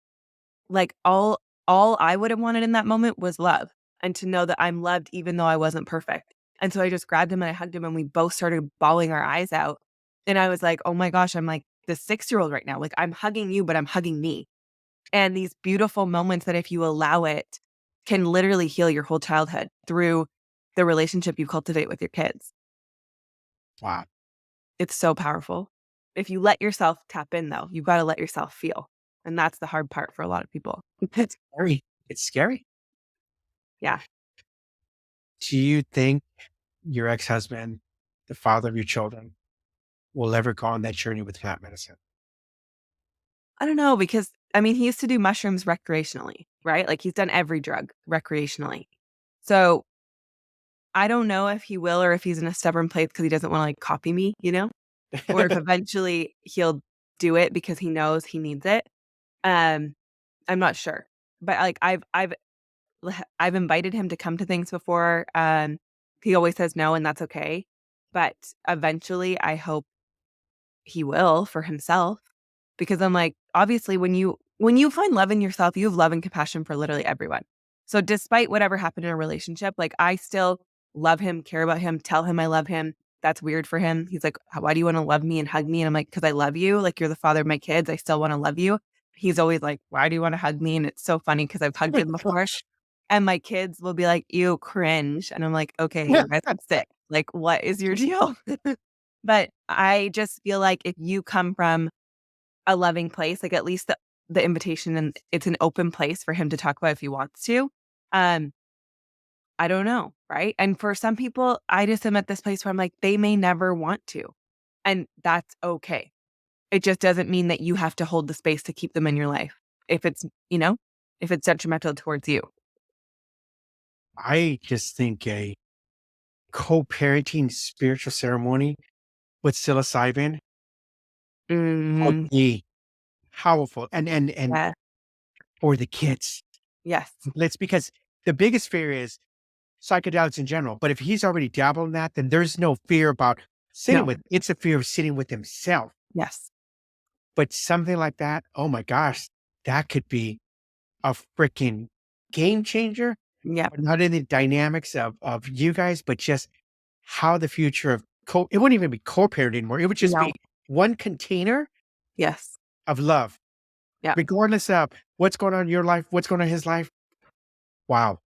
Like all I would have wanted in that moment was love and to know that I'm loved even though I wasn't perfect. And so I just grabbed him and I hugged him and we both started bawling our eyes out. And I was like, "Oh my gosh, I'm like the 6-year-old right now. Like I'm hugging you, but I'm hugging me." And these beautiful moments that if you allow it can literally heal your whole childhood through the relationship you cultivate with your kids. Wow. It's so powerful. If you let yourself tap in though, you've got to let yourself feel. And that's the hard part for a lot of people. Scary. It's scary. Yeah. Do you think your ex-husband, the father of your children, will ever go on that journey with plant medicine? I don't know because I mean, he used to do mushrooms recreationally, right? Like he's done every drug recreationally. So I don't know if he will or if he's in a stubborn place because he doesn't want to like copy me, or if eventually he'll do it because he knows he needs it. Um, I'm not sure, but like I've invited him to come to things before. He always says no, and that's okay. But eventually, I hope he will for himself. Because I'm like, obviously, when you find love in yourself, you have love and compassion for literally everyone. So despite whatever happened in a relationship, like I still love him, care about him, tell him I love him. That's weird for him. He's like, "Why do you want to love me and hug me?" And I'm like, "Because I love you. Like you're the father of my kids. I still want to love you." He's always like, "Why do you want to hug me?" And it's so funny because I've hugged him before. And my kids will be like, "Ew, cringe." And I'm like, "Okay, you guys are sick. Like, what is your deal?" But I just feel like if you come from a loving place, like, at least the invitation and it's an open place for him to talk about if he wants to. Um, I don't know, right? And for some people, I just am at this place where I'm like, they may never want to, and that's okay. It just doesn't mean that you have to hold the space to keep them in your life if if it's detrimental towards you. I just think a co-parenting spiritual ceremony with psilocybin would Mhm. be powerful and Yeah. for the kids. Yes. Let's because the biggest fear is psychedelics in general. But if he's already dabbled in that, then there's no fear about sitting No. with it's a fear of sitting with himself. Yes. But something like that, oh my gosh, that could be a freaking game changer. Yep. Not in the dynamics of you guys, but just how the future of it wouldn't even be co-parent anymore. It would just No. be one container Yes. of love, Yep. regardless of what's going on in your life, what's going on in his life. Wow.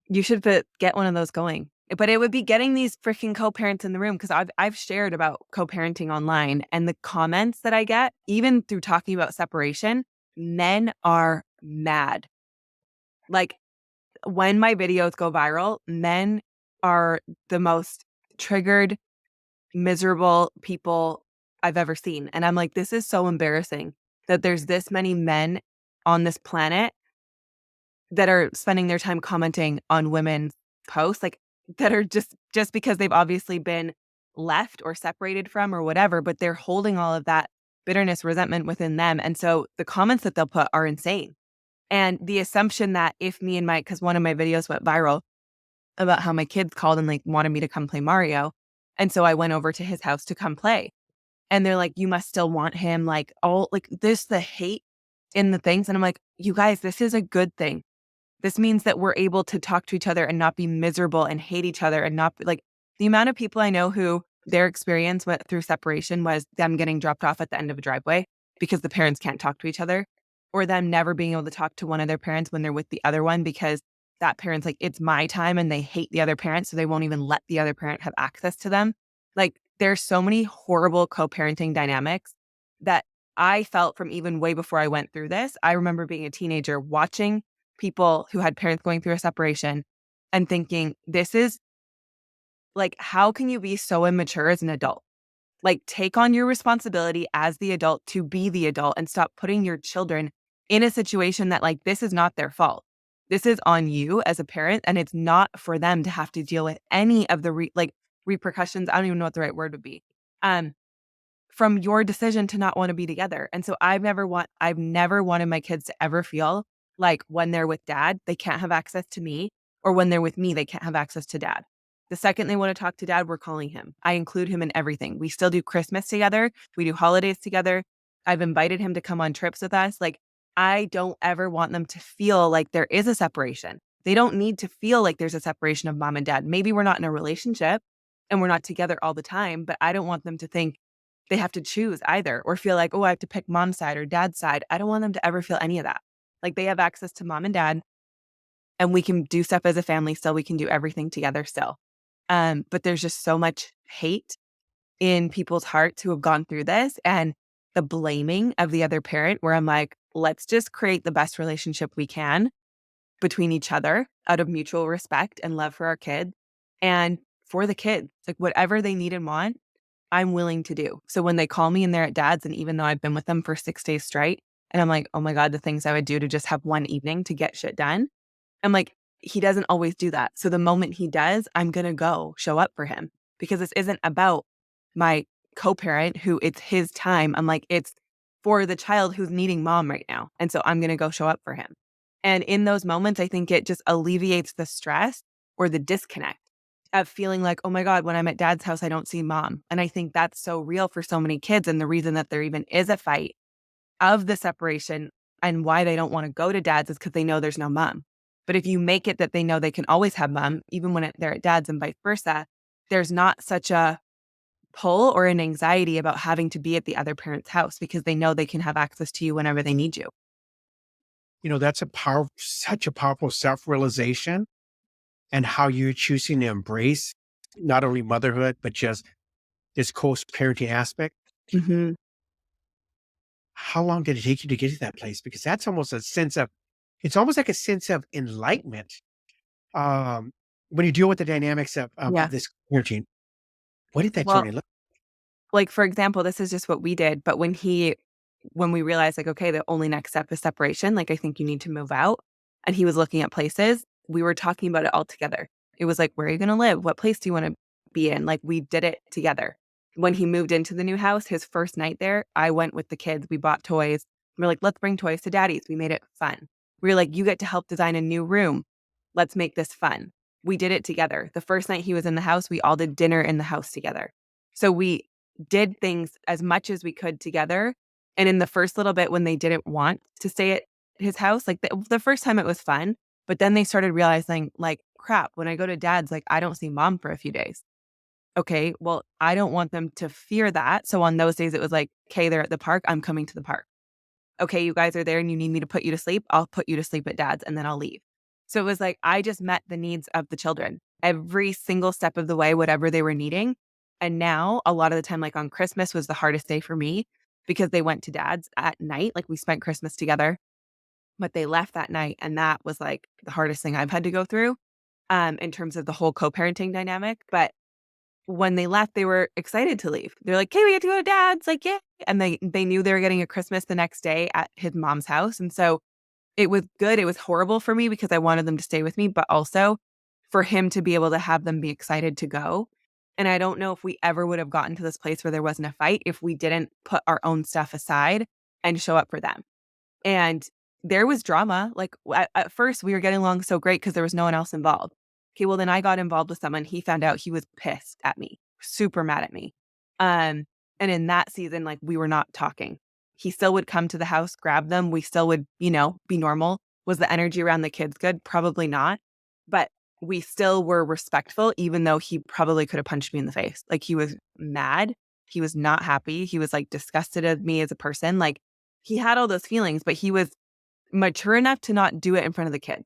You should get one of those going. But it would be getting these freaking co-parents in the room because I've shared about co-parenting online and the comments that I get, even through talking about separation, men are mad. Like when my videos go viral, men are the most triggered, miserable people I've ever seen. And I'm like, this is so embarrassing that there's this many men on this planet that are spending their time commenting on women's posts, like, that are just because they've obviously been left or separated from or whatever, but they're holding all of that bitterness, resentment within them, and so the comments that they'll put are insane, and the assumption that if me and my because one of my videos went viral about how my kids called and, like, wanted me to come play Mario, and so I went over to his house to come play, and they're like, "You must still want him," like, all like, this the hate in the things, and I'm like, "You guys, this is a good thing." This means that we're able to talk to each other and not be miserable and hate each other and not like the amount of people I know who their experience went through separation was them getting dropped off at the end of a driveway because the parents can't talk to each other, or them never being able to talk to one of their parents when they're with the other one because that parent's like, it's my time and they hate the other parent. So they won't even let the other parent have access to them. Like there's so many horrible co parenting dynamics that I felt from even way before I went through this. I remember being a teenager watching people who had parents going through a separation and thinking, this is like, how can you be so immature as an adult? Like, take on your responsibility as the adult to be the adult and stop putting your children in a situation that, like, this is not their fault. This is on you as a parent, and it's not for them to have to deal with any of the repercussions. I don't even know what the right word would be. Um, from your decision to not wanna be together, and so I've never wanted my kids to ever feel like when they're with dad, they can't have access to me, or when they're with me, they can't have access to dad. The second they wanna talk to dad, we're calling him. I include him in everything. We still do Christmas together, we do holidays together. I've invited him to come on trips with us, like, I don't ever want them to feel like there is a separation. They don't need to feel like there's a separation of mom and dad. Maybe we're not in a relationship and we're not together all the time, but I don't want them to think they have to choose either or feel like, "Oh, I have to pick mom's side or dad's side." I don't want them to ever feel any of that. Like, they have access to mom and dad, and we can do stuff as a family still, we can do everything together still. But there's just so much hate in people's hearts who have gone through this and the blaming of the other parent where I'm like, "Let's just create the best relationship we can between each other out of mutual respect and love for our kids and for the kids." Like, whatever they need and want, I'm willing to do. So when they call me and they're at dad's, and even though I've been with them for 6 days straight, and I'm like, "Oh my god, the things I would do to just have one evening to get shit done." I'm like, he doesn't always do that. So the moment he does, I'm gonna go show up for him because this isn't about my co-parent who it's his time. I'm like, it's for the child who's needing mom right now. And so I'm gonna go show up for him. And in those moments, I think it just alleviates the stress or the disconnect of feeling like, oh my God, when I'm at dad's house, I don't see mom. And I think that's so real for so many kids. And the reason that there even is a fight of the separation and why they don't want to go to dad's is because they know there's no mom. But if you make it that they know they can always have mom, even when they're at dad's and vice versa, there's not such a pull or an anxiety about having to be at the other parent's house because they know they can have access to you whenever they need you. That's such a powerful self-realization and how you're choosing to embrace not only motherhood, but just this co-parenting aspect. Hmm. How long did it take you to get to that place? Because that's almost a sense of it's almost like a sense of enlightenment, um, when you deal with the dynamics of Yeah. this parenting. What did that Well, journey look like, for example, this is just what we did, but when we realized, like, okay, the only next step is separation, like, I think you need to move out, and he was looking at places, we were talking about it all together. It was like, "Where are you gonna live? What place do you wanna be in?" Like, we did it together. When he moved into the new house, his first night there, I went with the kids, we bought toys. We're like, "Let's bring toys to daddy's." We made it fun. We were like, "You get to help design a new room. Let's make this fun." We did it together. The first night he was in the house, we all did dinner in the house together. So we did things as much as we could together. And in the first little bit when they didn't want to stay at his house, like the first time it was fun, but then they started realizing like, crap, when I go to dad's, like I don't see mom for a few days. Okay, well, I don't want them to fear that. So on those days it was like, okay, they're at the park, I'm coming to the park. Okay, you guys are there and you need me to put you to sleep, I'll put you to sleep at dad's and then I'll leave. So it was like I just met the needs of the children every single step of the way, whatever they were needing. And now a lot of the time, like on Christmas was the hardest day for me because they went to dad's at night. Like we spent Christmas together, but they left that night. And that was like the hardest thing I've had to go through in terms of the whole co-parenting dynamic. But when they left, they were excited to leave. They're like, "Hey, we get to go to dad's." Like, yeah. And they knew they were getting a Christmas the next day at his mom's house. And so it was good. It was horrible for me because I wanted them to stay with me, but also for him to be able to have them be excited to go. And I don't know if we ever would have gotten to this place where there wasn't a fight if we didn't put our own stuff aside and show up for them. And there was drama. Like at first, we were getting along so great because there was no one else involved. Okay, well, then I got involved with someone. He found out, he was pissed at me, super mad at me. Um, and in that season, like we were not talking. He still would come to the house, grab them. We still would, be normal. Was the energy around the kids good? Probably not. But we still were respectful, even though he probably could have punched me in the face. Like he was mad. He was not happy. He was like disgusted at me as a person. Like he had all those feelings, but he was mature enough to not do it in front of the kids.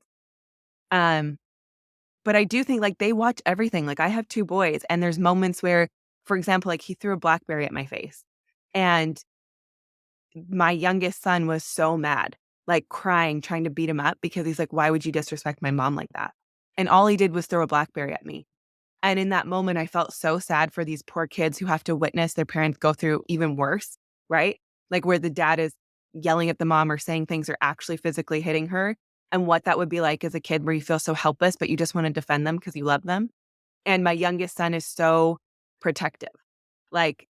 Um, but I do think like they watch everything. Like I have 2 boys and there's moments where, for example, like he threw a BlackBerry at my face and my youngest son was so mad, like crying, trying to beat him up because he's like, "Why would you disrespect my mom like that?" And all he did was throw a BlackBerry at me. And in that moment, I felt so sad for these poor kids who have to witness their parents go through even worse, right? Like where the dad is yelling at the mom or saying things or actually physically hitting her, and what that would be like as a kid where you feel so helpless, but you just want to defend them because you love them. And my youngest son is so protective. Like,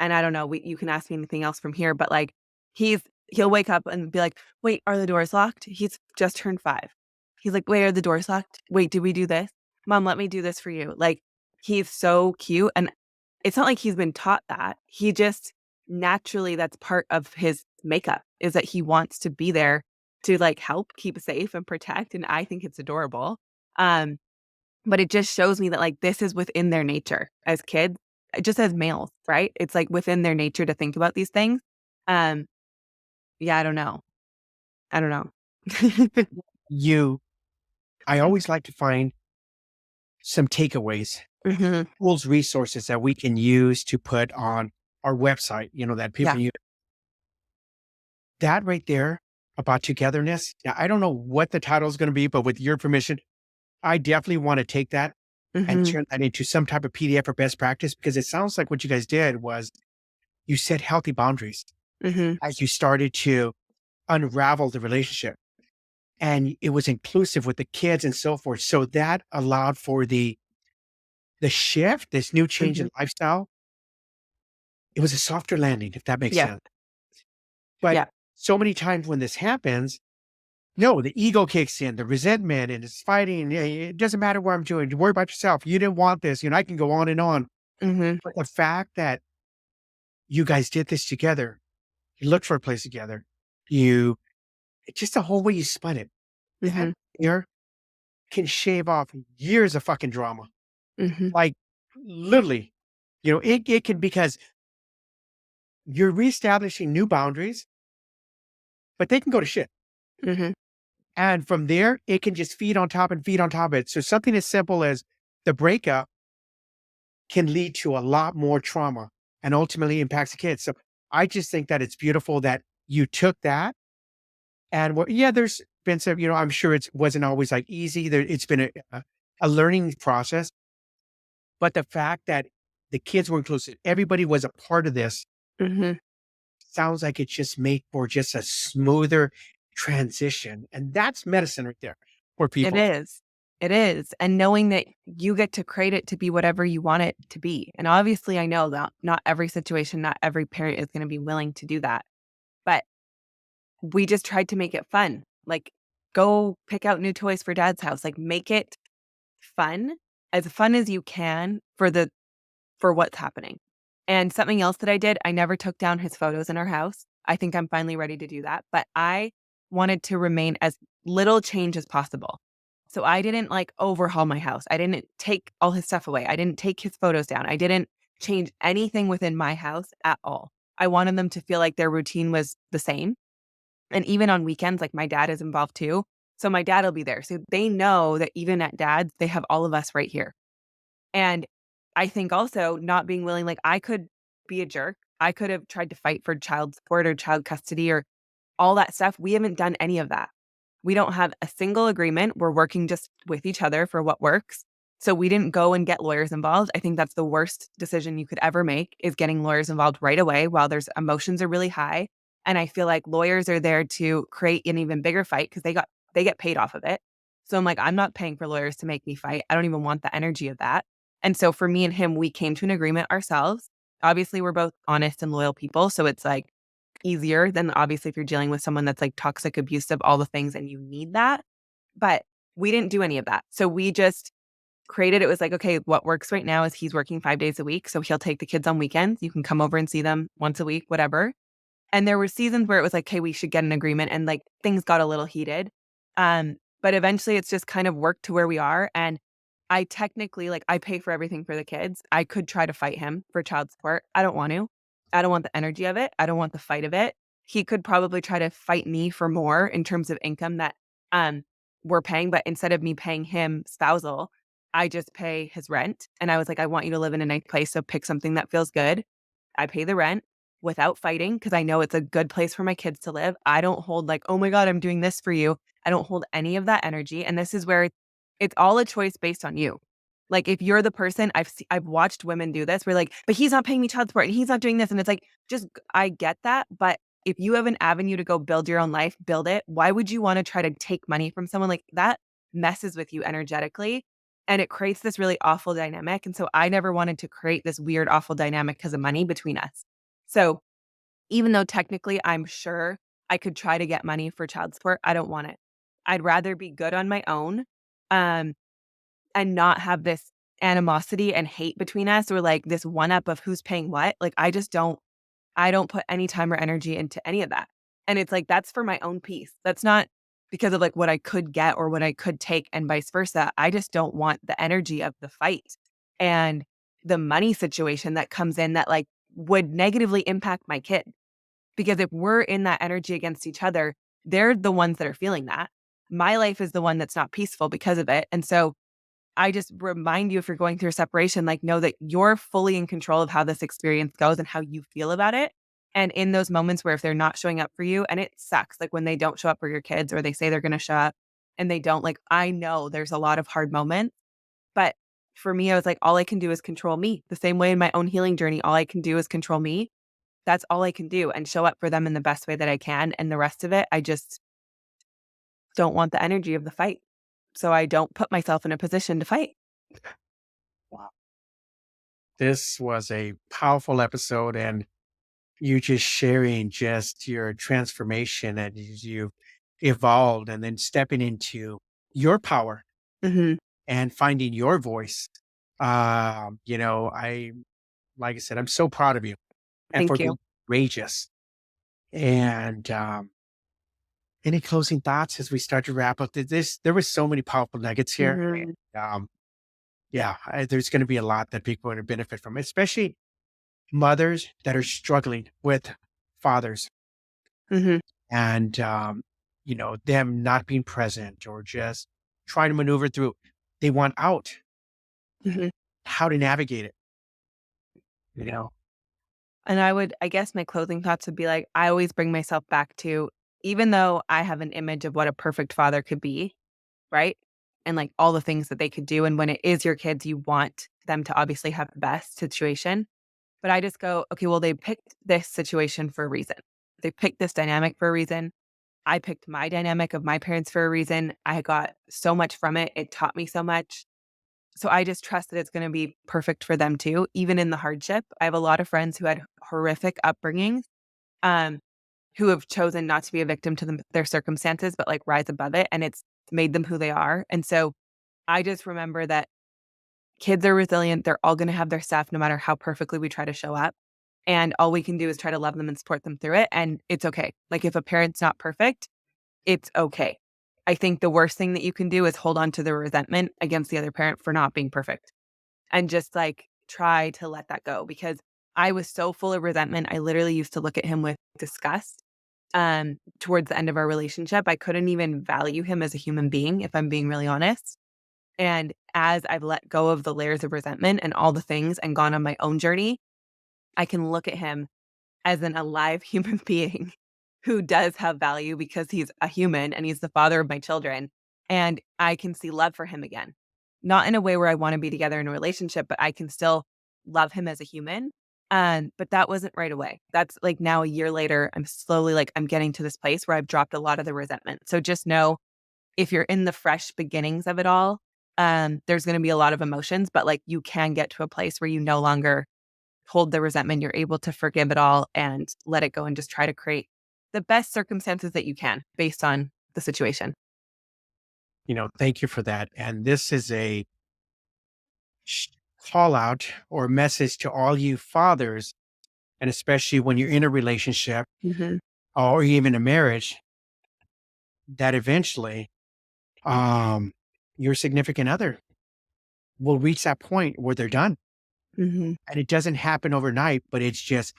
and I don't know, you can ask me anything else from here, but like he'll wake up and be like, "Wait, are the doors locked?" He's just turned 5. He's like, "Wait, are the doors locked? Wait, did we do this? Mom, let me do this for you." Like he's so cute. And it's not like he's been taught that. He just naturally, that's part of his makeup is that he wants to be there to like help keep safe and protect. And I think it's adorable. Um, but it just shows me that, like, this is within their nature as kids, just as males, right? It's, like, within their nature to think about these things. Um, yeah, I don't know. I don't know. You I always like to find some takeaways, Mhm. tools, resources that we can use to put on our website, that Yeah. people use. That right there about togetherness, now, I don't know what the title is gonna be, but with your permission, I definitely wanna take that and Mhm. turn that into some type of PDF or best practice because it sounds like what you guys did was you set healthy boundaries Mhm. as you started to unravel the relationship, and it was inclusive with the kids and so forth, so that allowed for the shift, this new change Mhm. in lifestyle. It was a softer landing, if that makes Yeah. sense. But Yeah. so many times when this happens, no, the ego kicks in, the resentment, and it's fighting. Yeah, it doesn't matter what I'm doing. Worry about yourself. You didn't want this. I can go on and on. Mhm. But the fact that you guys did this together, you looked for a place together, you just the whole way you spun it, that Mhm. here can shave off years of fucking drama. Mhm. Like literally, it can because you're reestablishing new boundaries, but they can go to shit. Mhm. And from there, it can just feed on top and feed on top of it. So something as simple as the breakup can lead to a lot more trauma and ultimately impacts the kids. So I just think that it's beautiful that you took that and yeah, there's been some, I'm sure it wasn't always like easy. It's been a learning process, but the fact that the kids were inclusive, everybody was a part of this, Mhm. sounds like it just made for just a smoother transition. And that's medicine right there for It people. is. It is. And knowing that you get to create it to be whatever you want it to be. And obviously, I know that not every situation, not every parent is gonna be willing to do that. But we just tried to make it fun. Like, go pick out new toys for dad's house. Like, make it fun as you can for what's happening. And something else that I did, I never took down his photos in our house. I think I'm finally ready to do that, but I wanted to remain as little change as possible. So I didn't like overhaul my house. I didn't take all his stuff away. I didn't take his photos down. I didn't change anything within my house at all. I wanted them to feel like their routine was the same. And even on weekends, like my dad is involved too. So my dad will be there. So they know that even at dad's, they have all of us right here. And I think also not being willing, like I could be a jerk. I could have tried to fight for child support or child custody or all that stuff. We haven't done any of that. We don't have a single agreement. We're working just with each other for what works. So we didn't go and get lawyers involved. I think that's the worst decision you could ever make is getting lawyers involved right away while there's emotions are really high. And I feel like lawyers are there to create an even bigger fight because they get paid off of it. So I'm like, I'm not paying for lawyers to make me fight. I don't even want the energy of that. And so for me and him, we came to an agreement ourselves. Obviously, we're both honest and loyal people. So it's like easier than obviously if you're dealing with someone that's like toxic, abusive, all the things, and you need that. But we didn't do any of that. So we just created it was like, okay, what works right now is he's working 5 days a week. So he'll take the kids on weekends. You can come over and see them once a week, whatever. And there were seasons where it was like, "Hey, we should get an agreement," and, like, things got a little heated. But eventually it's just kind of worked to where we are, and I technically like, I pay for everything for the kids. I could try to fight him for child support. I don't want to. I don't want the energy of it. I don't want the fight of it. He could probably try to fight me for more in terms of income that, um, we're paying, but instead of me paying him spousal, I just pay his rent, and I was like, "I want you to live in a nice place, so pick something that feels good." I pay the rent without fighting because I know it's a good place for my kids to live. I don't hold like, "Oh my god, I'm doing this for you." I don't hold any of that energy, and this is where it's all a choice based on you. Like, if you're the person I've watched women do this, we're like, "But he's not paying me child support, and he's not doing this," and it's like, I get that, but if you have an avenue to go build your own life, build it. Why would you wanna try to take money from someone? Like, that messes with you energetically, and it creates this really awful dynamic, and so I never wanted to create this weird, awful dynamic because of money between us. So even though technically I'm sure I could try to get money for child support, I don't want it. I'd rather be good on my own, um, and not have this animosity and hate between us or like this one up of who's paying what. Like I don't put any time or energy into any of that. And it's like that's for my own peace. That's not because of like what I could get or what I could take and vice versa. I just don't want the energy of the fight and the money situation that comes in that like would negatively impact my kid. Because if we're in that energy against each other, they're the ones that are feeling that. My life is the one that's not peaceful because of it. And so I just remind you if you're going through a separation, like know that you're fully in control of how this experience goes and how you feel about it. And in those moments where if they're not showing up for you, and it sucks, like when they don't show up for your kids or they say they're going to show up and they don't, like I know there's a lot of hard moments. But for me, I was like, all I can do is control me. The same way in my own healing journey, all I can do is control me. That's all I can do and show up for them in the best way that I can. And the rest of it, I just don't want the energy of the fight. So I don't put myself in a position to fight. Wow. This was a powerful episode, and you just sharing just your transformation and as you evolved and then stepping into your power Mhm. and finding your voice. I like I said, I'm so proud of you and for Thank you. being courageous. And any closing thoughts as we start to wrap up? There was so many powerful nuggets here. Mhm. Yeah, there's going to be a lot that people are going to benefit from, especially mothers that are struggling with fathers Mhm. and, them not being present or just trying to maneuver through. They want out, Mhm. how to navigate it, you know? And I guess my closing thoughts would be like, I always bring myself back to even though I have an image of what a perfect father could be, right? And like all the things that they could do. And when it is your kids, you want them to obviously have the best situation. But I just go, okay, well, they picked this situation for a reason. They picked this dynamic for a reason. I picked my dynamic of my parents for a reason. I got so much from it. It taught me so much. So I just trust that it's gonna be perfect for them too, even in the hardship. I have a lot of friends who had horrific upbringings, um, who have chosen not to be a victim to their circumstances, but, like, rise above it, and it's made them who they are, and so I just remember that kids are resilient, they're all gonna have their stuff no matter how perfectly we try to show up, and all we can do is try to love them and support them through it, and it's okay. Like, if a parent's not perfect, it's okay. I think the worst thing that you can do is hold on to the resentment against the other parent for not being perfect. And just, like, try to let that go because I was so full of resentment, I literally used to look at him with disgust, towards the end of our relationship. I couldn't even value him as a human being, if I'm being really honest. And as I've let go of the layers of resentment and all the things and gone on my own journey, I can look at him as an alive human being who does have value because he's a human and he's the father of my children. And I can see love for him again. Not in a way where I want to be together in a relationship, but I can still love him as a human. But that wasn't right away. That's like now a year later, I'm slowly like I'm getting to this place where I've dropped a lot of the resentment. So just know if you're in the fresh beginnings of it all, there's going to be a lot of emotions, but like you can get to a place where you no longer hold the resentment. You're able to forgive it all and let it go and just try to create the best circumstances that you can based on the situation. Thank you for that. And this is a sh- call out or message to all you fathers, and especially when you're in a relationship Hmm. or even a marriage, that eventually um, your significant other will reach that point where they're done. Hmm. And it doesn't happen overnight, but it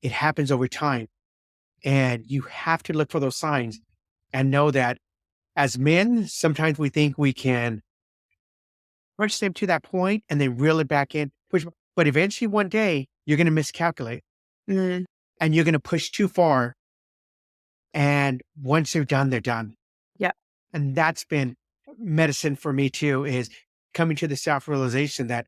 happens over time. And you have to look for those signs and know that as men, sometimes we think we can push them to that point and then reel it back in. But eventually one day you're going to miscalculate Hmm. and you're going to push too far. And once they're done, they're done. Yeah. And that's been medicine for me too, is coming to the self-realization that,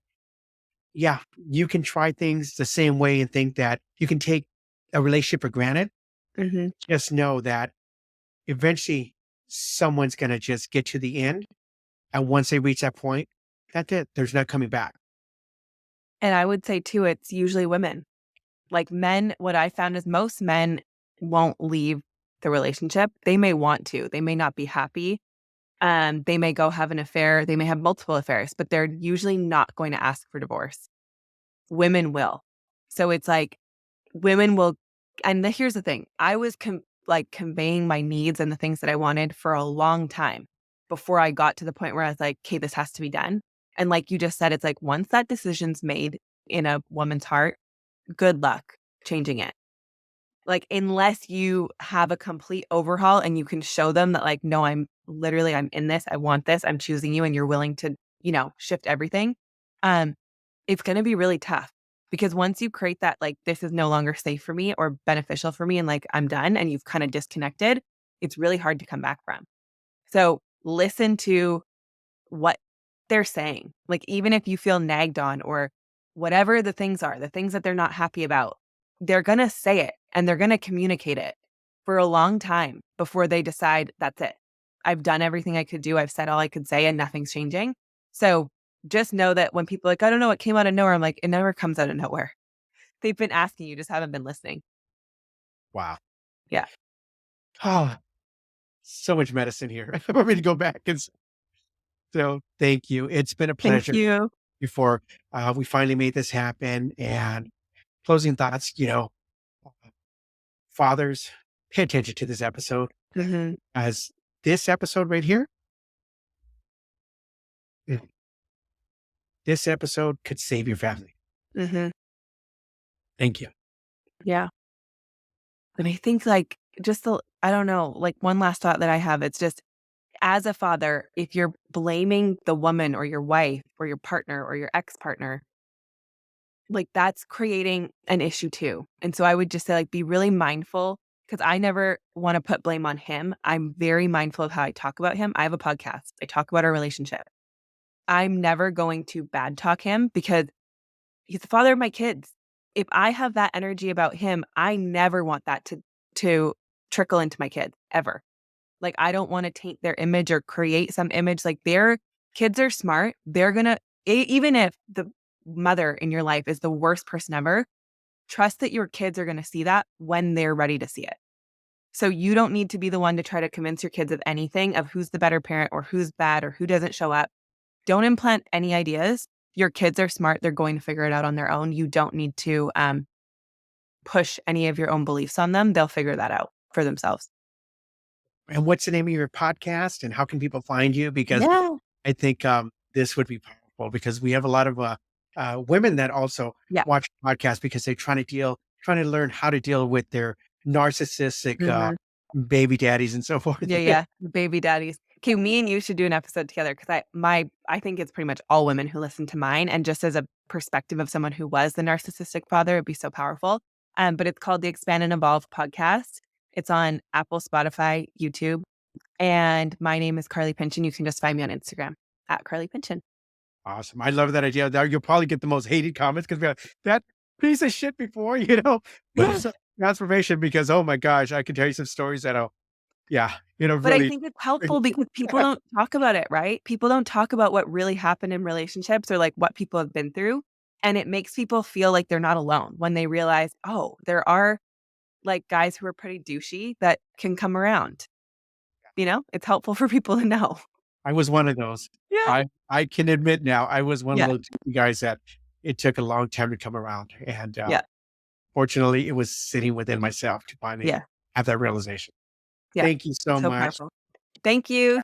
yeah, you can try things the same way and think that you can take a relationship for granted. Hmm. Just know that eventually someone's going to just get to the end. And once they reach that point, that's it. There's no coming back. And I would say too, it's usually women. Like men, what I found is most men won't leave the relationship. They may want to, they may not be happy. They may go have an affair, they may have multiple affairs, but they're usually not going to ask for divorce. Women will. So it's like women will, and here's the thing. I was like conveying my needs and the things that I wanted for a long time before I got to the point where I was like, okay, this has to be done. And like you just said, it's like once that decision's made in a woman's heart, good luck changing it. Like unless you have a complete overhaul and you can show them that like, no, I'm in this, I want this, I'm choosing you and you're willing to, shift everything. Um, it's going to be really tough because once you create that, like, this is no longer safe for me or beneficial for me, and like, I'm done, and you've kind of disconnected, it's really hard to come back from. So listen to what they're saying. Like, even if you feel nagged on or whatever the things are, the things that they're not happy about, they're going to say it and they're going to communicate it for a long time before they decide that's it. I've done everything I could do. I've said all I could say and nothing's changing. So just know that when people are like, I don't know what came out of nowhere, I'm like, it never comes out of nowhere. They've been asking, you just haven't been listening. Wow. Yeah. Oh, so much medicine here for me to go back. So thank you. It's been a Thank pleasure you. before we finally made this happen. And closing thoughts, fathers, pay attention to this episode, Hmm. as this episode right here, mm, this episode could save your family. Hmm. Thank you. Yeah. And I think like I don't know, like one last thought that I have, it's just as a father, if you're blaming the woman or your wife or your partner or your ex partner, like that's creating an issue too. And so I would just say, like, be really mindful because I never want to put blame on him. I'm very mindful of how I talk about him. I have a podcast, I talk about our relationship. I'm never going to bad talk him because he's the father of my kids. If I have that energy about him, I never want that to trickle into my kids ever. Like, I don't wanna taint their image or create some image, like, their kids are smart, they're gonna even if the mother in your life is the worst person ever, trust that your kids are gonna see that when they're ready to see it. So, you don't need to be the one to try to convince your kids of anything, of who's the better parent or who's bad or who doesn't show up. Don't implant any ideas. Your kids are smart, they're going to figure it out on their own. You don't need to, push any of your own beliefs on them, they'll figure that out for themselves. And what's the name of your podcast and how can people find you? Because Yeah. I think this would be powerful because we have a lot of women that also Yeah. watch podcasts because they're trying to learn how to deal with their narcissistic, Mhm. baby daddies and so forth. Yeah, yeah, the baby daddies. Okay, me and you should do an episode together because I think it's pretty much all women who listen to mine, and just as a perspective of someone who was the narcissistic father, it'd be so powerful. But it's called the Expand and Evolve podcast. It's on Apple, Spotify, YouTube, and my name is Carly Pinchin. You can just find me on Instagram at Carly Pinchin. Awesome. I love that idea. Now you'll probably get the most hated comments because like, that piece of shit before, but it's a transformation because, oh my gosh, I can tell you some stories that'll, yeah, But I really. think it's helpful because people don't talk about it, right? People don't talk about what really happened in relationships or like what people have been through. And it makes people feel like they're not alone when they realize, oh, there are like guys who are pretty douchey that can come around. It's helpful for people to know. I was one of those. Yeah. I can admit now, I was one of Yeah. those guys that it took a long time to come around, and, Yeah. fortunately, it was sitting within myself to finally Yeah. have that realization. Yeah. Thank you so So much. powerful. Thank you.